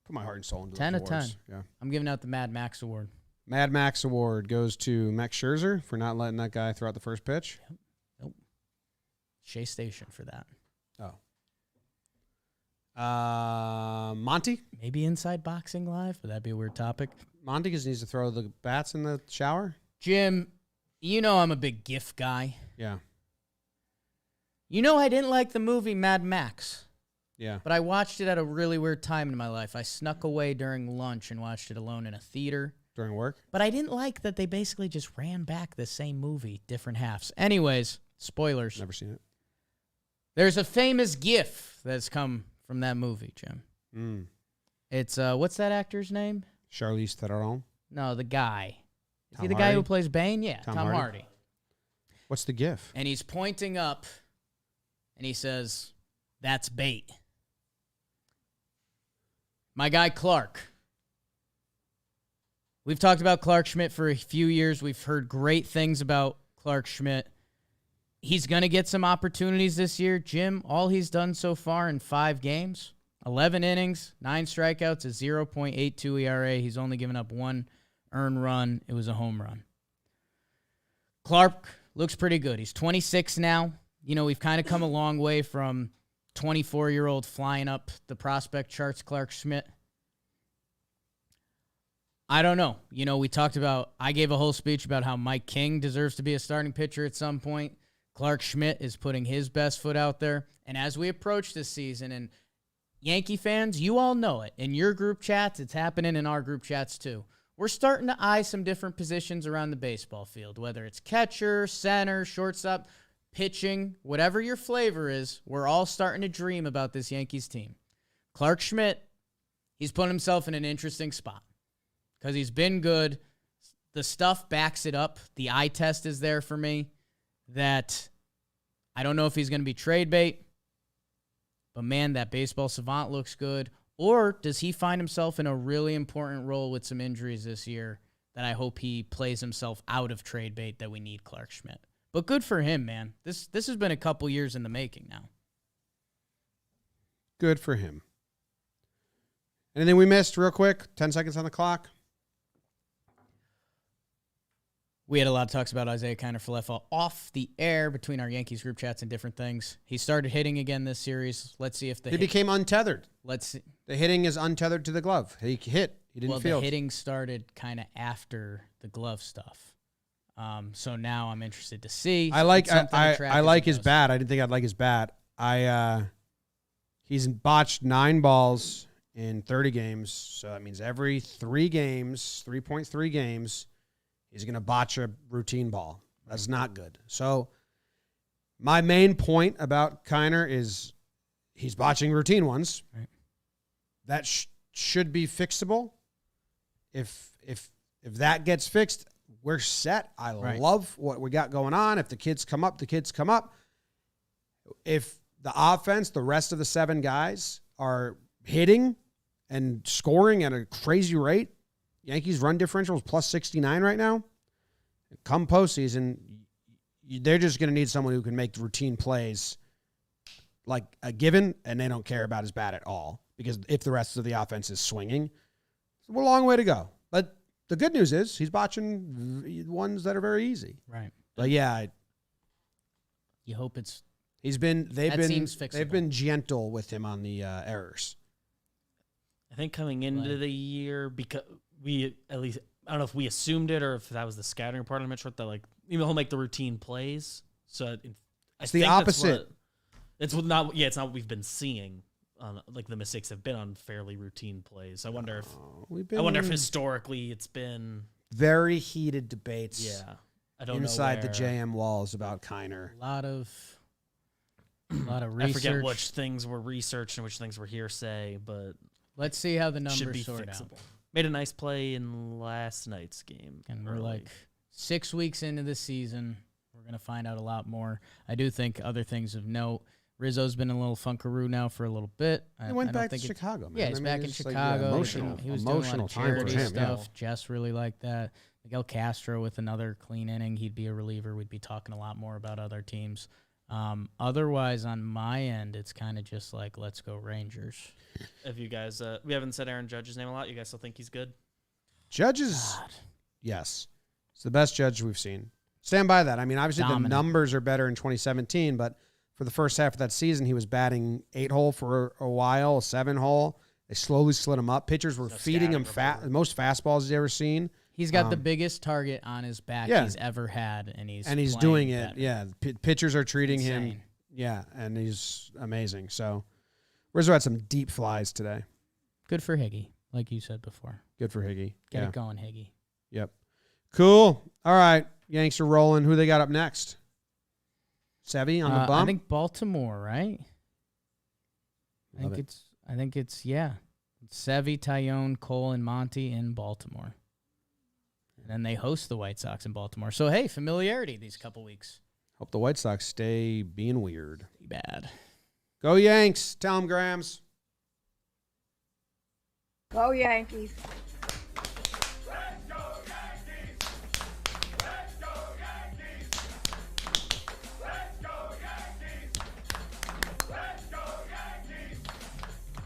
Put my heart and soul into 10 those of awards. 10. Yeah. I'm giving out the Mad Max award. Mad Max award goes to Max Scherzer for not letting that guy throw out the first pitch. Yep. Nope. Shea Station for that. Oh. Monty? Maybe Inside Boxing Live. Would that be a weird topic? Monty just needs to throw the bats in the shower. Jim, I'm a big GIF guy. Yeah. I didn't like the movie Mad Max. Yeah. But I watched it at a really weird time in my life. I snuck away during lunch and watched it alone in a theater. During work? But I didn't like that they basically just ran back the same movie, different halves. Anyways, spoilers. Never seen it. There's a famous GIF that's come from that movie, Jim. It's, what's that actor's name? Charlize Theron. No, the guy. Is Tom he the Hardy? guy who plays Bane? Yeah, Tom Hardy. What's the GIF? And he's pointing up, and he says, "That's bait." My guy Clark. We've talked about Clark Schmidt for a few years. We've heard great things about Clark Schmidt. He's going to get some opportunities this year. Jim, all he's done so far in 5 games, 11 innings, 9 strikeouts, a 0.82 ERA. He's only given up 1 earned run. It was a home run. Clark looks pretty good. He's 26 now. We've kind of come a long way from 24-year-old flying up the prospect charts, Clark Schmidt. I don't know. We talked about, I gave a whole speech about how Mike King deserves to be a starting pitcher at some point. Clark Schmidt is putting his best foot out there. And as we approach this season, and Yankee fans, you all know it. In your group chats, it's happening in our group chats too. we're starting to eye some different positions around the baseball field, whether it's catcher, center, shortstop, pitching, whatever your flavor is, we're all starting to dream about this Yankees team. Clark Schmidt, he's put himself in an interesting spot because he's been good. The stuff backs it up. The eye test is there for me that I don't know if he's going to be trade bait, but man, that baseball savant looks good. Or does he find himself in a really important role with some injuries this year that I hope he plays himself out of trade bait that we need Clark Schmidt? But good for him, man. This has been a couple years in the making now. Good for him. Anything we missed real quick? 10 seconds on the clock. We had a lot of talks about Isaiah Kiner-Falefa off the air between our Yankees group chats and different things. He started hitting again this series. Let's see if He became untethered. Let's see. The hitting is untethered to the glove. He hit. He didn't field. The hitting started kind of after the glove stuff. So now I'm interested to see. I like his bat. I didn't think I'd like his bat. He's botched 9 balls in 30 games. So that means every 3 games, 3.3 games, he's going to botch a routine ball. That's not good. So my main point about Kiner is he's botching routine ones. Right. That should be fixable. If that gets fixed, we're set. I love what we got going on. If the kids come up, the kids come up. If the offense, the rest of the 7 guys are hitting and scoring at a crazy rate, Yankees run differential is plus 69 right now. Come postseason, they're just going to need someone who can make routine plays like a given, and they don't care about his bat at all. Because if the rest of the offense is swinging, it's a long way to go. But the good news is he's botching ones that are very easy. Right. But yeah, you hope it's. They've been gentle with him on the errors. I think coming into the year, because we at least, I don't know if we assumed it or if that was the scouting report on Mitchell, that like even he'll make the routine plays. So it's the opposite. It's not what we've been seeing. Like the mistakes have been on fairly routine plays. I wonder if historically it's been very heated debates. Yeah, I don't inside know the JM walls about Kiner. A lot of research. I forget which things were researched and which things were hearsay, but let's see how the numbers should be sort fixable. out. Made a nice play in last night's game, and we're like 6 weeks into the season. We're gonna find out a lot more. I do think other things of note. Rizzo's been a little funkaroo now for a little bit. He went back to Chicago, man. Yeah, he's back in Chicago. He was doing a lot of charity stuff. Yeah. Jess really liked that. Miguel Castro with another clean inning. He'd be a reliever. We'd be talking a lot more about other teams. Otherwise, on my end, it's kind of just like, let's go Rangers. Have you guys, we haven't said Aaron Judge's name a lot. You guys still think he's good? Judge is, yes. It's the best Judge we've seen. Stand by that. I mean, obviously the numbers are better in 2017, but for the first half of that season, he was batting 8-hole for a while, 7-hole. They slowly slid him up. Pitchers were feeding him the most fastballs he's ever seen. He's got the biggest target on his back he's ever had, and he's doing it. Better. Yeah, pitchers are treating him. Yeah, and he's amazing. So, Rizzo had some deep flies today. Good for Higgy, like you said before. Good for Higgy. Get it going, Higgy. Yep. Cool. All right, Yanks are rolling. Who they got up next? Sevy on the bump? I think Baltimore, right? I think it's Sevy, Tyone, Cole, and Monty in Baltimore. And then they host the White Sox in Baltimore. So, hey, familiarity these couple weeks. Hope the White Sox stay being weird. Be bad. Go Yanks. Tell them, Grams. Go Yankees.